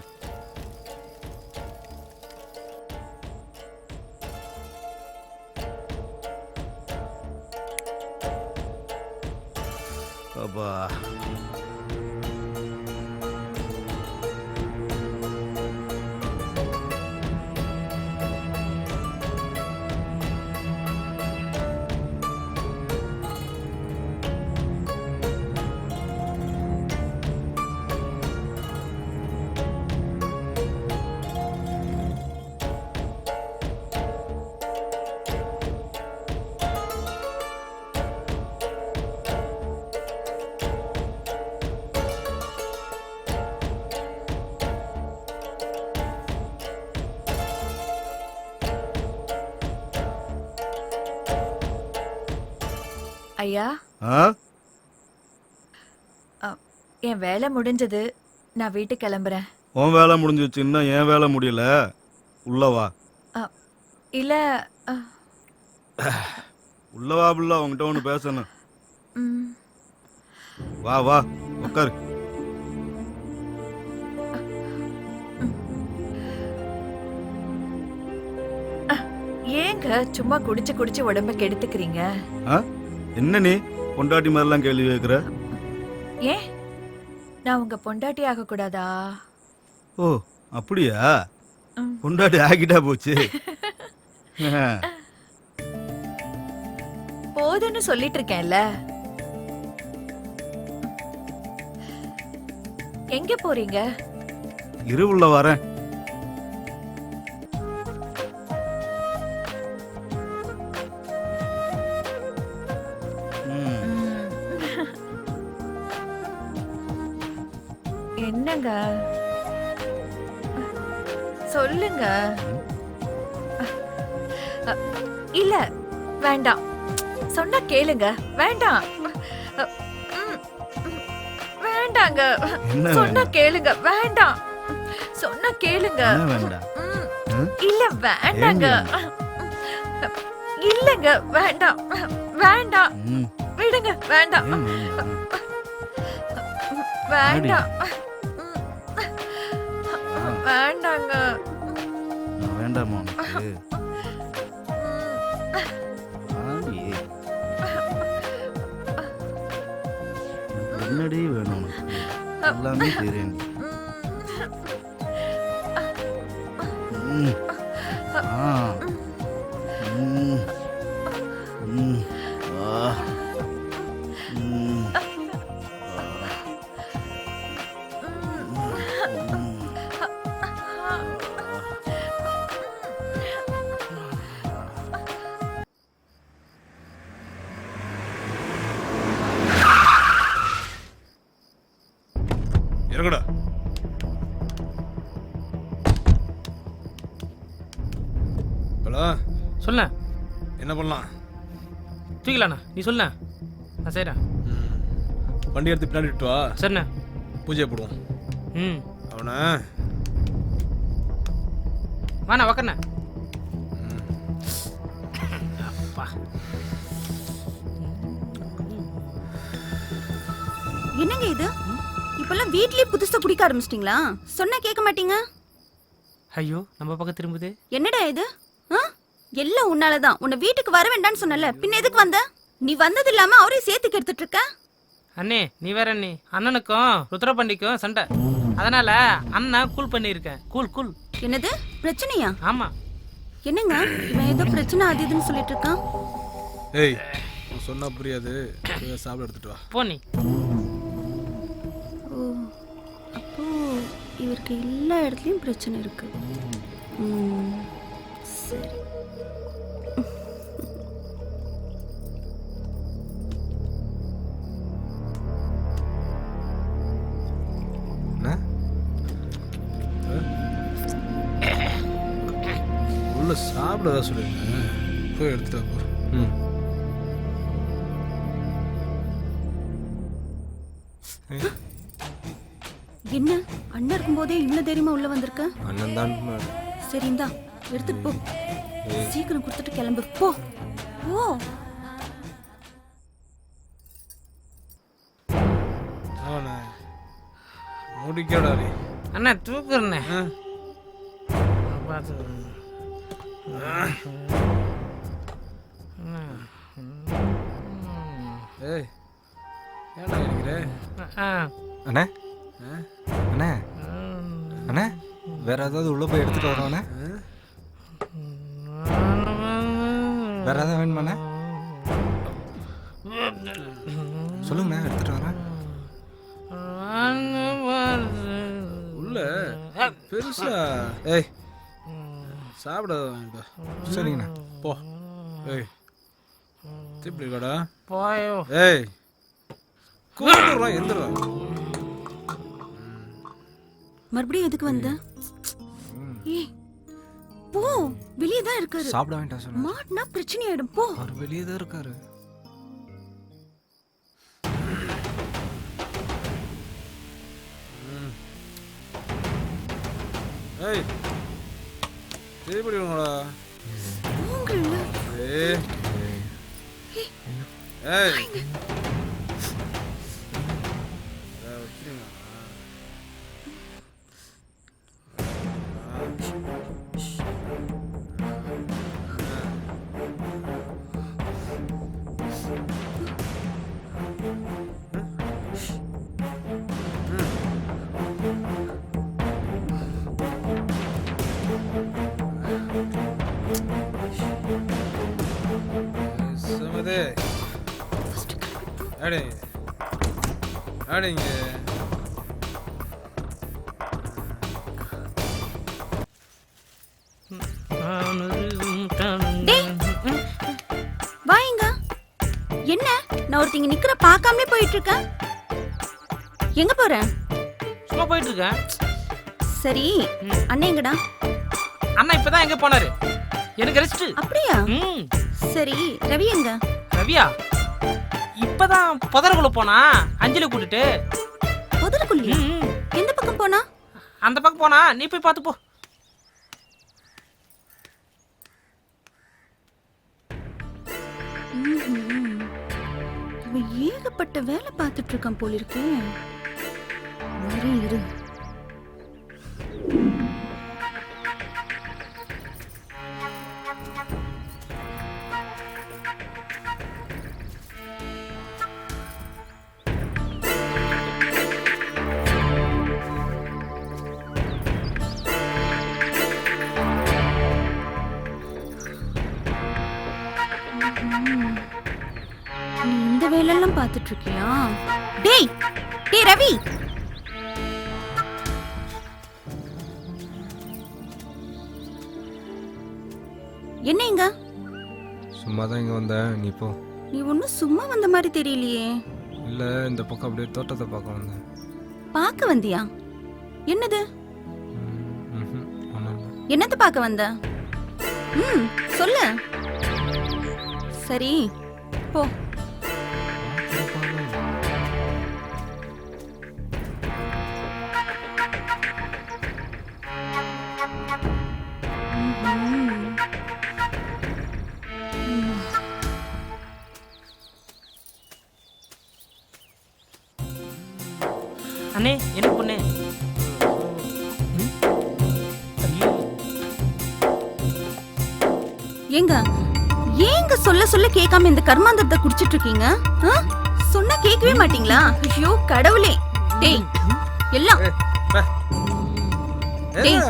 அப்பா ஐயா, ஆ என் வேலை முடிஞ்சது. நான் வீட்டுக்கு கிளம்புறேன். உன் வேலை முடிஞ்சிச்சு, இன்னும் என் வேலை முடியல. உள்ளவா இல்ல உள்ளவா புள்ள, உங்ககிட்ட ஒன்று பேசணும். ம், வா வா உட்காரு. ஏங்க சும்மா குடிச்சு குடிச்சு உடம்ப கெடுத்துக்கிறீங்க? என்ன நீ பொண்டாட்டி மாதிரிலாம் கேள்வி கேட்குற? ஏன் நான் உங்க பொண்டாட்டி ஆக கூடாதா? ஓ அப்படியா? ம். பொண்டாட்டி ஆகிட்டா போச்சு. போதுன்னு சொல்லிட்டு இருக்கேன்ல. எங்க போறீங்க? இருவுள்ள வரேன். என்னங்க சொல்லுங்க. இல்ல வேண்டாம், சொன்னா கேளுங்க. வேண்டாம், வேண்டாங்க. என்ன சொன்னா கேளுங்க. வேண்டாம், சொன்னா கேளுங்க. என்ன வேண்டாம்? இல்ல வேண்டாங்க. இல்லங்க வேண்டாம், வேண்டாம், விடுங்க. வேண்டாம், வேண்டாம், வேண்டாங்க. வேண்டாமா உனக்கு? என்னடி வேணும் உனக்கு? எல்லாமே தெரியும். இறங்குடா. ஹலோ, சொல்ல என்ன பண்ணலாம்? தூக்கலாண்ணா, நீ சொல்ல. நான் செய்கிறேன். வண்டி எடுத்து பின்னாடி விட்டு வா. சரிண்ணே. பூஜை போடுவோம். ம், அவனை வாண்ணா உக்காண்ணே. அப்பா, என்னங்க இது? இப்பெல்லாம் வீட்லயே புதுசா குடிக்க ஆரம்பிச்சிட்டீங்களா? சொன்னா கேட்க மாட்டீங்க. ஐயோ நம்ம பக்கம் திரும்புது. என்னடா இது? எல்லாம் உன்னாலதான். உன்னை வீட்டுக்கு வர வேண்டாம்னு சொன்னல, பின்ன எதுக்கு வந்த? நீ வந்தது இல்லாம அவரையும் சேர்த்து கெடுத்துட்டு இருக்க. அண்ணே நீ வேற அண்ணே, அண்ணனுக்கும் ருத்ரபாண்டிக்கும் சண்டை. அதனால அண்ணன் கூல் பண்ணியிருக்கேன். Cool cool. என்னது பிரச்சனையா? ஆமா. என்னங்க இவன் ஏதோ பிரச்சனை அது இதுன்னு சொல்லிட்டு இருக்கான். ஏய், சொன்னா புரியாது. சாப்பிட எடுத்துட்டு வா. போ நீ. ஓ, அப்போ இவருக்கு எல்லா இடத்துலயும் பிரச்சனை இருக்கு. சரி. உள்ள சாப்பிடதா சொல்லுங்க. போய் எடுத்துட்டு வா. என்ன அண்ணன் இருக்கும்போதே இவ்வளவு தைரியமா உள்ள வந்திருக்க? அண்ணன் தான். சரி இந்தா எடுத்துட்டு போ. சீக்கிரம் கொடுத்துட்டு கிளம்பு. போ. ஓ பிடிக்கடா நீ. அண்ணா தூக்குறண்ணே. ஆ. பார்த்து ஏய் ஏன்டா இருக்கிற? அண்ணே அண்ணே அண்ணே வேற ஏதாவது உள்ள போய் எடுத்துட்டு வரோண்ணே. வேற ஏதாவது வேணுமாண்ணே? சொல்லுங்கண்ணே, எடுத்துட்டு வரேன். உள்ள பெருசா ஏய் சாப்பிட சரிங்கண்ணா. போ. ஏய் திருப்பி இருக்கடா. போயோ. ஏய் கூப்பிடுறா எந்திரா. மறுபடியும் எதுக்கு வந்த? ஏய் போ, வெளியே தான் இருக்காரு. சாப்பிட வேண்டாம் சொன்னா. மாட்டினா பிரச்சனை ஆயிடும். போ. அவர் வெளியே தான் இருக்காரு. ஏய் திருப்பி வாங்கடா. போங்கல்ல. ஏய் ஏய் சமதே அடே அடேங்க. வாங்க. என்ன நான் ஒருத்தங்க நிக்கிற பார்க்காமலே போயிட்டு இருக்கேன். எங்க போறேன்? சும்மா போயிட்டு இருக்கேன். சரி அண்ணன் எங்கடா? அண்ணா இப்பதான் எங்க போனாரு? எனக்கு ரெஸ்ட். அப்படியா? சரி ரவி எங்க? ரவியா இப்பதான் புதருக்குள்ள போனா அஞ்சலி கூட்டிட்டு. புதருக்குள்ளி? எந்த பக்கம் போனா? அந்த பக்கம் போனா, நீ போய் பார்த்து போ. ஏகப்பட்ட வேலை பார்த்துட்டு இருக்கான் போல இருக்கேன். இரு. நீ இந்த வேலையெல்லாம் பார்த்துட்டு இருக்கியா? டேய் டேய் ரவி, என்ன இங்க? சும்மா தான் இங்கே வந்தேன். நீ போ. நீ ஒன்னும் சும்மா வந்த மாதிரி தெரியலையே. இல்லை, இந்த பக்கம் அப்படியே தோட்டத்தை பார்க்க வந்தேன். பார்க்க வந்தியா? என்னது? ஒன்றும் இல்லை. என்னது பார்க்க வந்த? சொல்லு. சரி போ. அண்ணே என்ன பொண்ணு? ஏங்க ஏங்க சொல்ல சொல்ல கேட்காம இந்த கர்மாந்தரத்தை குடிச்சிட்டு இருக்கீங்க? சொன்னா கேட்கவே மாட்டீங்களா? ஐயோ கடவுளே. டேய் எல்லாம் டேய்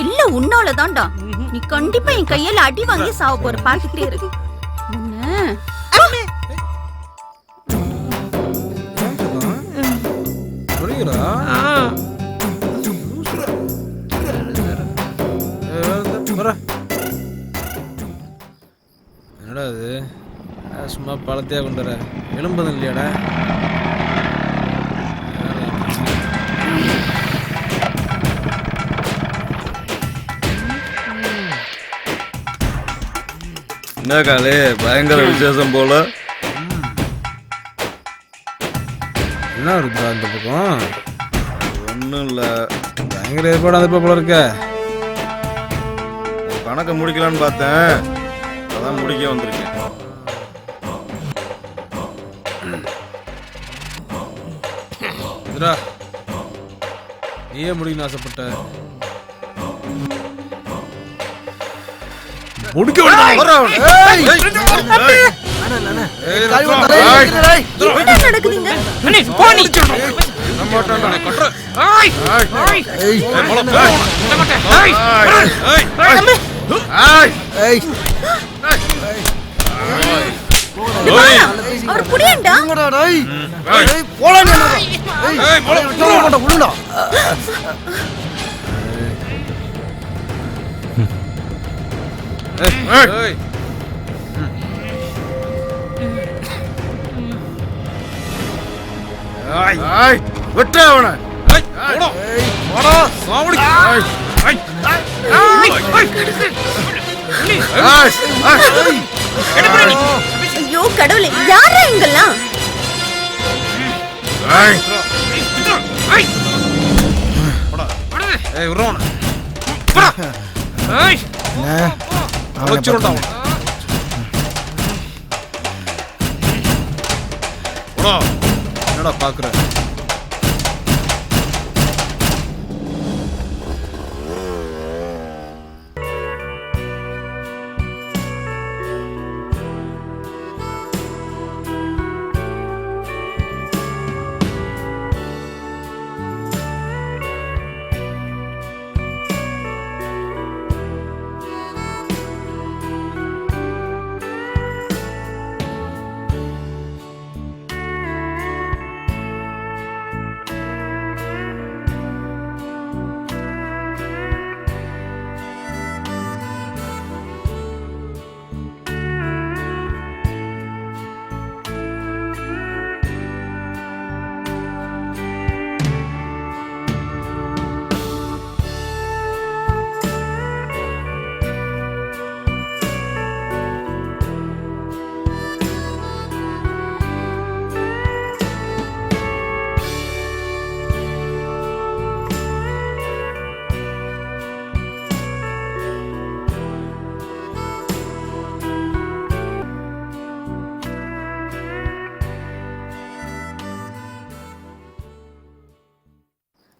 எல்லாம் உன்னாலதான்டா. நீ கண்டிப்பா என் கையால அடி வாங்கி சாவ போற. பார்த்துட்டே இரு. என்னடா அது? சும்மா பழத்தையா கொண்டு வர எலும்பதும் இல்லையாடா? என்ன காலே பயங்கர விசேஷம் போல. என்ன இருக்குதா இந்த பக்கம்? ஒன்றும் இல்லை, பயங்கர ஏற்பாடு அந்த போல இருக்க. கணக்கை முடிக்கலான்னு பார்த்தேன், அதான் முடிக்க வந்திருக்கேன். ஏன் முடிக்கணும்னு ஆசைப்பட்ட? முடிக்க வேண்டாம். என்ன நடக்குதுங்க? அண்ணே போ நீ. அவர் புடியண்டா. வெட்ட அவனை. ஐயோ கடவுளே, யாரா இங்கெல்லாம்? என்னடா பாக்குற?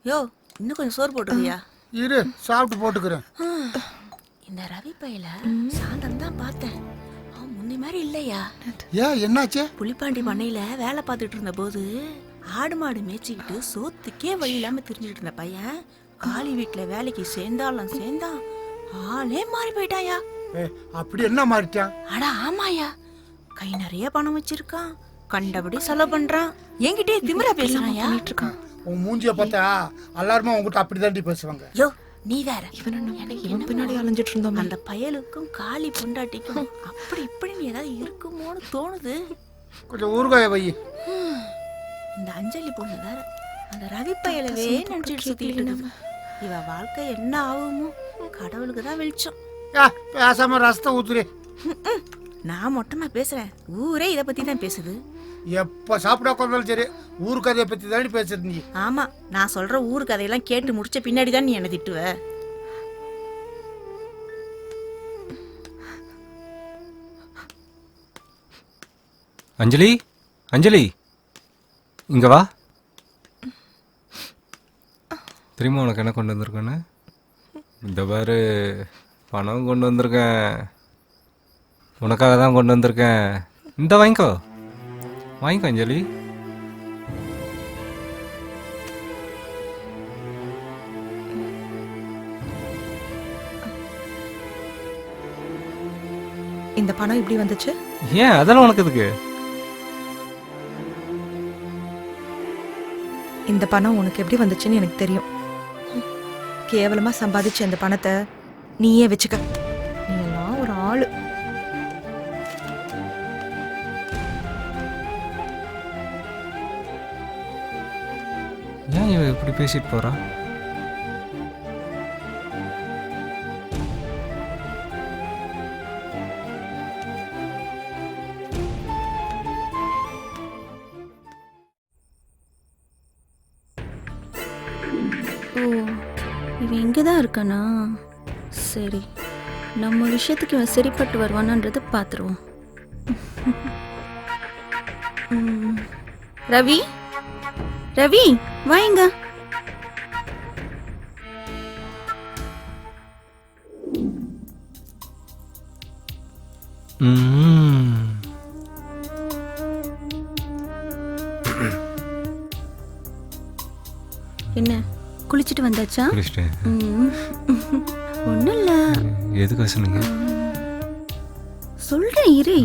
யோ இன்னும் கொஞ்சம் சோறு போட்டுருவியா? இரு, சாப்பிட்டு போட்டுக்கிறேன். இந்த ரவி பையில சாந்தம் தான் பார்த்தேன். அவன் முன்ன மாதிரி இல்லையா? ஏன் என்னாச்சு? புலிப்பாண்டி பண்ணையில வேலை பார்த்துட்டு இருந்த போது ஆடு மாடு மேய்ச்சிக்கிட்டு சோத்துக்கே வழி இல்லாம தெரிஞ்சுட்டு இருந்த பையன் காளி வீட்டுல வேலைக்கு சேர்ந்தான் ஆளே மாறி போயிட்டாயா. அப்படி என்ன மாறிட்டான்? அட ஆமாயா, கை நிறைய பணம் வச்சிருக்கான், கண்டபடி செலவு பண்றான், என்கிட்டயே திமிரா பேசுறான்யா. உன் மூஞ்சிய பார்த்தா எல்லாருமே உங்ககிட்ட அப்படிதாண்டி பேசுவாங்க. யோ நீ வேற, இவன் பின்னாடி அலைஞ்சிட்டு இருந்தோம். அந்த பயலுக்கும் காளி பொண்டாட்டிக்கும் அப்படி இப்படின்னு ஏதாவது இருக்குமோன்னு தோணுது. கொஞ்சம் ஊறுகாய வை. இந்த அஞ்சலி பொண்ணு வேற அந்த ரவி பயலவே நினைச்சிட்டு சுத்திட்டு இவ வாழ்க்கை என்ன ஆகுமோ கடவுளுக்கு தான் வெளிச்சம். பேசாம ரசத்தை ஊத்துறே. நான் மட்டும் நான் பேசுறேன், ஊரே இத பத்தி தான் பேசுது. எப்ப சாப்பிட உட்காந்தாலும் சரி ஊரு கதையை பத்தி தாண்டி பேசுறது நீ. ஆமா, நான் சொல்ற ஊர் கதையெல்லாம் கேட்டு முடிச்ச பின்னாடி தான் நீ என்ன திட்டுவ. அஞ்சலி, அஞ்சலி இங்க வா. தெரியுமா உனக்கு என்ன கொண்டு வந்திருக்கேன்னு? இந்த பாரு, பணம் கொண்டு வந்திருக்கேன். உனக்காக தான் கொண்டு வந்திருக்கேன். இந்த வாங்கிக்கோ, வாங்கிக்கோ அஞ்சலி. இந்த பணம் இப்படி வந்துச்சு? ஏன் அதெல்லாம் உனக்கு எதுக்கு? இந்த பணம் உனக்கு எப்படி வந்துச்சுன்னு எனக்கு தெரியும். கேவலமா சம்பாதிச்ச இந்த பணத்தை நீயே வச்சுக்க. நீ எல்லாம் ஒரு ஆளு. ஏன் இவ இப்படி பேசிட்டு போறா? ஓ, இவன் இங்கே தான் இருக்கானா? சரி, நம்ம விஷயத்துக்கு இவன் சரிப்பட்டு வருவானான்றதை பார்த்துருவோம். ரவி, ரவி வாங்க. என்ன குளிச்சிட்டு வந்தாச்சா? குளிச்சிட்டேன். ஒன்றும் இல்லை. எதுக்காக சொன்னீங்க? சொல்கிறேன் இரு.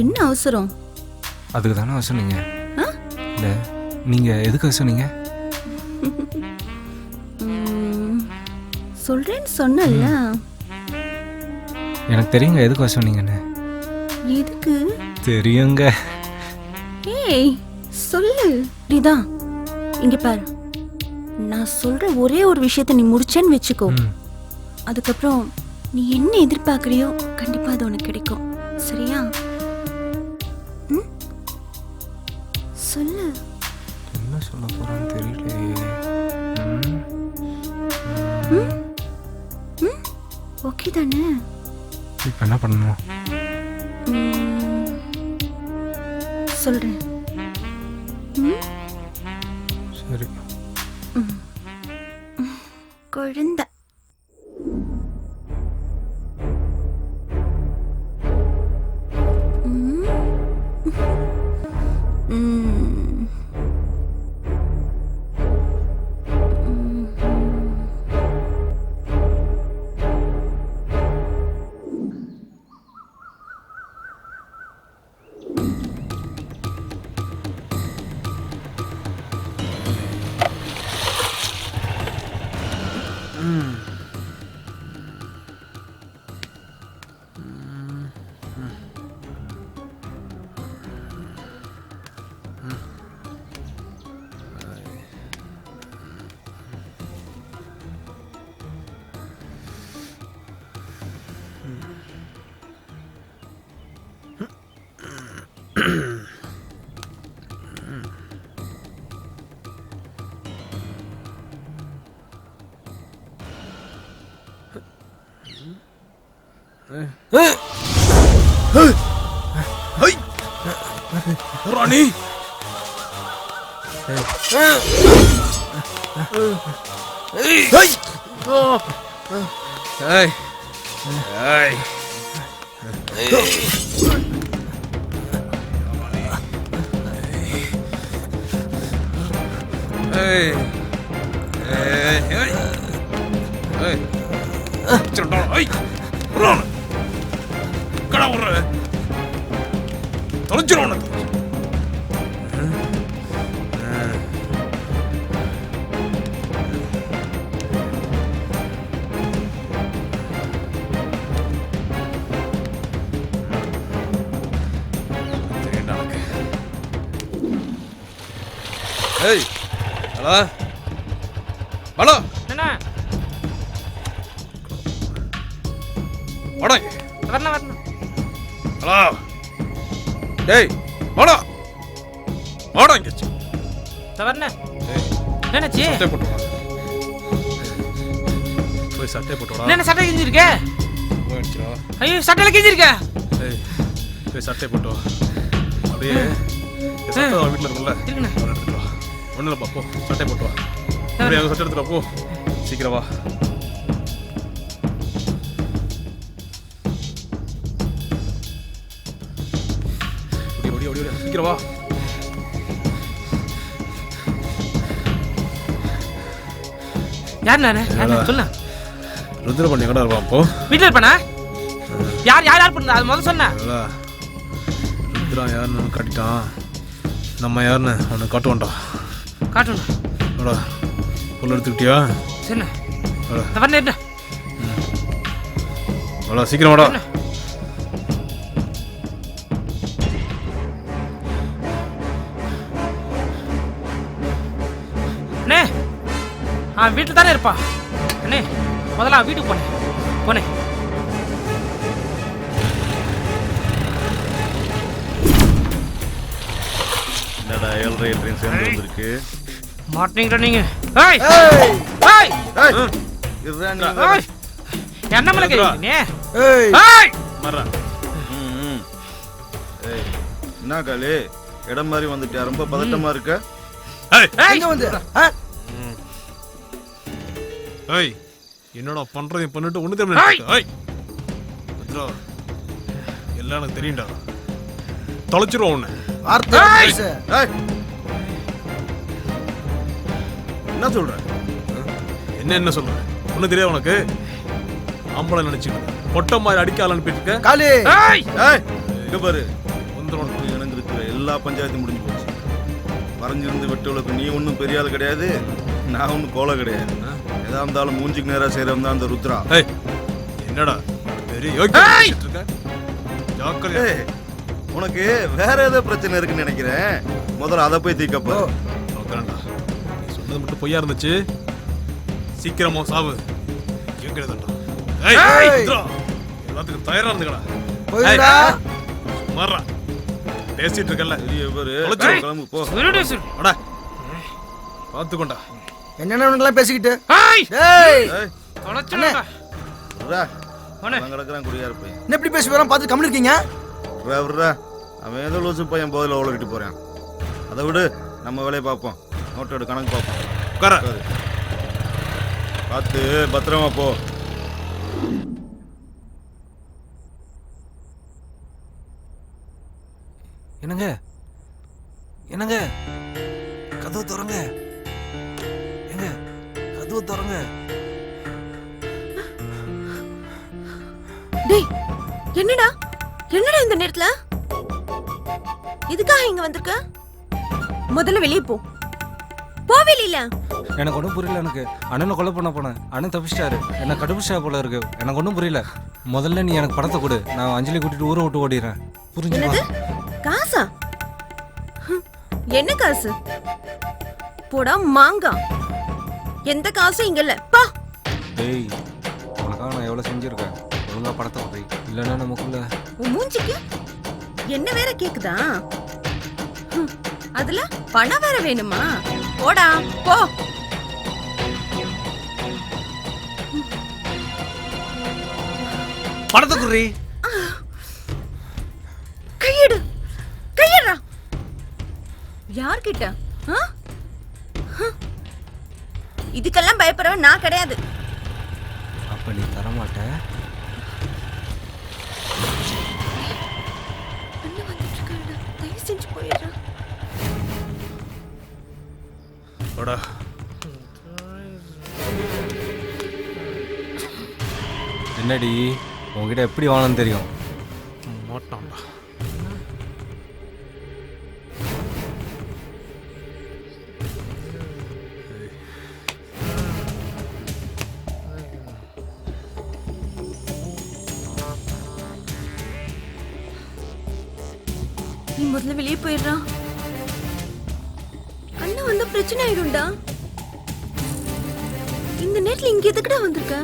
என்ன அவசரம்? அதுக்கு தானே சொன்னீங்க. இல்லை நீங்கள் எதுக்காக சொன்னீங்க? சொல்கிறேன்னு சொன்னல. எனக்கு தெரியுங்க எதுக்காக சொன்னீங்கன்னு. எதுக்கு தெரியுங்க. ஏய் சொல்லு. நீதான் இங்க பாரு, நான் சொல்ற ஒரே ஒரு விஷயத்த நீ முடிச்சேன்னு வச்சுக்கோ, அதுக்கப்புறம் நீ என்ன எதிர்பார்க்கறியோ கண்டிப்பா அது உனக்கு கிடைக்கும். சரியா? சொல்லு. என்ன சொல்ல போறான்னு தெரியலையே. ஓகே தானே? இப்போ என்ன பண்ணணும்? சொல்றேன். சரி. குழந்தை. ராணி தொலைச்சிரும். ஏய் ஹலோ ஹலோ என்ன வாடா வரணும் வரணும். ஹலோ டேய் வாடா வாடா இங்க வரணும். என்னச்சி? சட்டை போட்டு வா. போய் சட்டை போட்டு வாடா. என்ன சட்டை கிஞ்சிருக்கே? போயிடுச்சுடா. ஐயோ சட்டையில கிஞ்சிருக்கே. ஏய் போய் சட்டை போட்டு வா. அப்படியே சட்டை வீட்டில் இருக்குல்ல இருக்குண்ணே. அவனை எடுத்துட்டு வா. ஒன்றும் இல்லைப்பா போ சட்டை போட்டு வா. அப்படியே சட்டை எடுத்துட்டு வா போ சீக்கிரம் வா. ஓடி ஓடி ஓடி சீக்கிரம் வா. யார் நானே? சொல்ல. ருத்ரபண்ணி எங்கடா இருப்பான் அப்போ? வீட்டில் இருப்பானா? யார் யார் யார் பண்ணா? அது முதல்ல சொன்ன. ருத்ரா யாருன்னு காட்டிட்டான். நம்ம யாருன்னு அவனை காட்டுவான்டா. காட்டணும். வாடா புல் எடுத்துக்கிட்டியா? சரிண்ணே. வாடா வரணும் என்ன? வாடா சீக்கிரம் வாடா. அண்ணே வீட்டில் தானே இருப்பா. அண்ணே முதல்ல வீட்டுக்கு போனேன் போனேன். என்னடா 7:30 சேர்ந்து வந்திருக்கு. மாட்டீங்களா நீங்க? ஏய் ஏய் இருடா நீ. ஏய் என்ன மேல கேக்குறீங்க நீ? ஏய் ஏய் மறா. ஏய் என்ன காலி இடம் மாதிரி வந்துட்டியா? ரொம்ப பதட்டமா இருக்க. ஏய் எங்க வந்து? ஏய் என்னடா பண்றதை பண்ணிட்டு ஒண்ணு தெரியல. ஏய் ருத்ரா எல்லாம் எனக்கு தெரியும்டா. தொலைச்சிருவோம் உன்னை. வார்த்தை பேசு. ஏய். என்ன சொல்ற? என்ன சொல்ற? ஒன்னும் தெரியாது உனக்கு? ஆம்பளை நினைச்சுக்க பொட்டை மாதிரி அடிக்க அனுப்பிட்டு இருக்க. காளி. ஏய் ஏய். இங்க பாரு. எனக்கு இருக்கிற எல்லா பஞ்சாயத்தும் முடிஞ்சு போச்சு. மறைஞ்சிருந்து வெட்டுவளுக்கு நீ ஒன்றும் பெரிய ஆள் கிடையாது, நான் ஒன்றும் கோலை கிடையாது. எதா இருந்தாலும் மூஞ்சிக்கு நேராக செய்கிறவன் தான் அந்த ருத்ரா. ஏய், என்னடா பெரிய யோக்கியம் இருக்க? ஜாக்கிரதை. ஏய், உனக்கு வேற ஏதோ பிரச்சனை இருக்குன்னு நினைக்கிறேன். முதல்ல அதை போய் தீக்கப்போ. உட்காரண்டா. நீ சொன்னது மட்டும் பொய்யா இருந்துச்சு. சீக்கிரமா சாவு. கேட்கிறதாண்டா. ஏய், ருத்ரா, எல்லாத்துக்கும் தயாரா இருந்துக்கடா. போயிடா. மாறா. பேசிட்டு இருக்கல. பெரிய பேரு. கிளம்பு போ. அடா. பாத்துக்கோண்டா. என்னென்ன உனக்கெல்லாம் பேசிக்கிட்டு ஏய் ஏய். தொலைச்சிடுடா. விட்றா. அவன் கிடக்குறான் குடியா இருப்பேன். என்ன எப்படி பேசி வரான் பார்த்து கம்மி இருக்கீங்க? விட்றா. அவன் ஏதோ லூசு பையன் போதில் ஓடிக்கிட்டு போறான். அதை விடு, நம்ம வேலையை பார்ப்போம். நோட்டோட கணக்கு பார்ப்போம். உட்கார. பார்த்து பத்திரமா போ. என்னங்க என்னங்க கதவு திறங்க. ஏங்க கதவு திறங்க. டேய் என்னடா என்னடா இந்த நேரத்துல இதுக்காக இங்க வந்திருக்க? முதல்ல வெளியே போ. போ வெளியில. எனக்கு ஒன்றும் புரியல. எனக்கு அண்ணனை கொலை பண்ண போனேன். அண்ணன் தப்பிச்சிட்டாரு. என்ன கடுப்பிச்சா போல இருக்கு. எனக்கு ஒன்றும் புரியல. முதல்ல நீ எனக்கு பணத்தை கொடு. நான் அஞ்சலி கூட்டிட்டு ஊரை விட்டு ஓடிடுறேன். புரிஞ்சுமா? காசா? என்ன காசு? போடா மாங்கா. எந்த காசும் இங்க இல்ல. பா. டேய், உனக்காக நான் எவ்வளவு செஞ்சிருக்கேன். ஒழுங்கா பணத்தை கொடு. இல்லைன்னா நமக்குள்ள உன் மூஞ்சிக்கு என்ன வேற கேக்குதா? அதுல பணம் வேற வேணுமா? போடா போ. பணத்தை குடுறி. கையெடு. கையெடுறா. யார்கிட்ட? இதுக்கெல்லாம் பயப்படுறவன் நான் கிடையாது. அப்ப நீ தரமாட்ட. அண்ணன் வந்துட்டு இருக்காருடா. தயவு செஞ்சு போயிடுறா. போடா. என்னடி உங்ககிட்ட எப்படி வாங்கணும்னு தெரியும்? மாட்டான்டா. நீ முதல்ல வெளியே போயிடுறா. அண்ணன் வந்தா பிரச்சனை ஆயிடும்டா. இந்த நேரத்துல இங்க எதுக்குடா வந்திருக்க?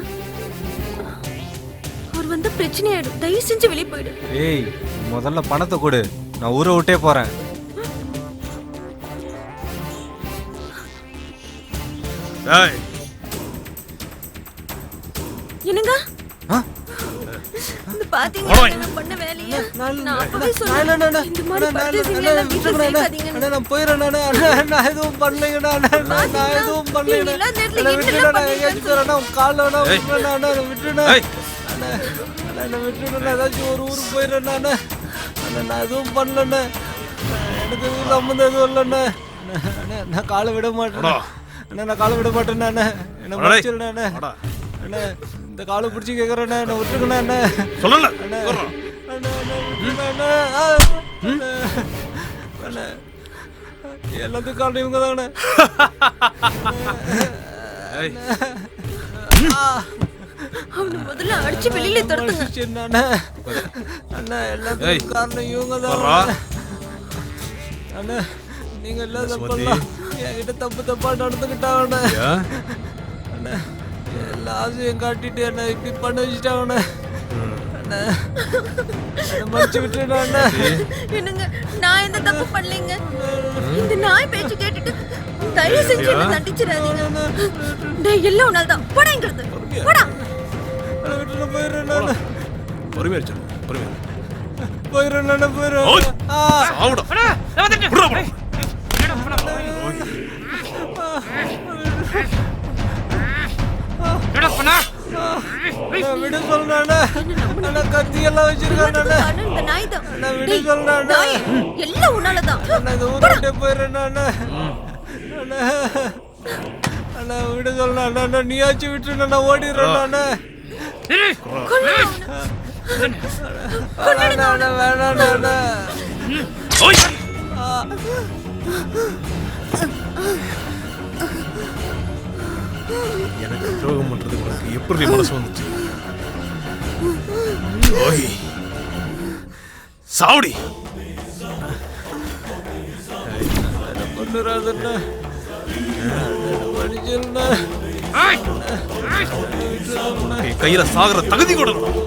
அவர் வந்தா பிரச்சனை ஆயிடும். தயவு செஞ்சு வெளியே போயிடு. ஏய், முதல்ல பணத்தை கொடு. நான் ஊரை விட்டே போறேன். டேய், என்னங்க? ஆ? இந்த பாத்தீங்களா நான் பண்ண வேலைய? நான் அப்பவே சொன்னேன். இந்த மாதிரி பர்ச்சேசிங்ல எல்லாம் வீட்ல சேர்க்காதீங்க. நான் போயிடுறேன். நான் எதுவும் பண்ணலைங்க. நான் எதுவும் பண்ணலைங்க. என்ன விட்டுறேன். கால விட்டுறேன். ஏதாச்சும் ஒரு ஊருக்கு போயிடுறேன். நான் எதுவும் பண்ணலண்ணே. எனக்கு எதுவும் சம்மந்தம் எதுவும் இல்லைண்ணே. நான் காலை விட மாட்டேன். நான் காலை விட மாட்டேன். என்ன முடிச்சிருண்ணே. இந்த காலை பிடிச்சி கேட்கறேண்ணே. நான் விட்டுருக்கண்ணே. சொல்லல. எல்லாத்துக்கும் காரணம் இவங்க தானே. அவனை முதல்ல அடிச்சு வெளியில துரத்துங்க. அண்ணா எல்லாத்துக்கும் காரணம் இவங்க தான். அண்ணா நீங்க எல்லாம் தப்பெல்லாம் என்கிட்ட தப்பா நடந்துக்கிட்டாங்க. அண்ணா எல்லா ஆசையும் காட்டிட்டு என்ன இப்படி பண்ண வச்சுட்டாங்க. அண்ணா மறைச்சு விட்டுறேன். என்னங்க, நான் எந்த தப்பு பண்ணலைங்க. இந்த நாய் பேச்சு கேட்டுட்டு தயவு செஞ்சு என்ன தண்டிச்சிடாதீங்க. டேய் எல்லாம் உன்னால தான். போடா இங்கிருந்து. போடா. விட்டுட்டு போயிடுறேன். பொறுமையா இரு. பொறுமையா. போயிடுறேன். போயிடுறேன். சாவுடா. அண்ணா நான் வந்துட்டேன். விடுடா போடா. என்னடா பண்ணா? விடு சொல்றானே அண்ணா கத்தி எல்லாம் வச்சிருக்கானே அண்ணன் இந்த நாய் தான். அண்ணா விடு டேய், சொல்றானே நாய், எல்லாம் உன்னாலதான். அண்ணா இந்த ஊரை விட்டு போயிடுறேன் அண்ணா அண்ணா அண்ணா விடு சொல்றேன் அண்ணா நீயாச்சும் விட்டு நான் ஓடிடுறேன் அண்ணா அண்ணா வேணாம் அண்ணா எனக்கு துரோகம் பண்றதுக்கு உனக்கு எப்படி மனசு வந்துச்சு? ஓய் சாவடி. பண்ணுறாதுண்ணா படிச்சுண்ணா உனக்கு கையில சாகுற தகுதி கொடுக்கணும்.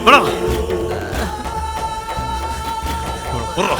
போடா. இவனை கொல்றா.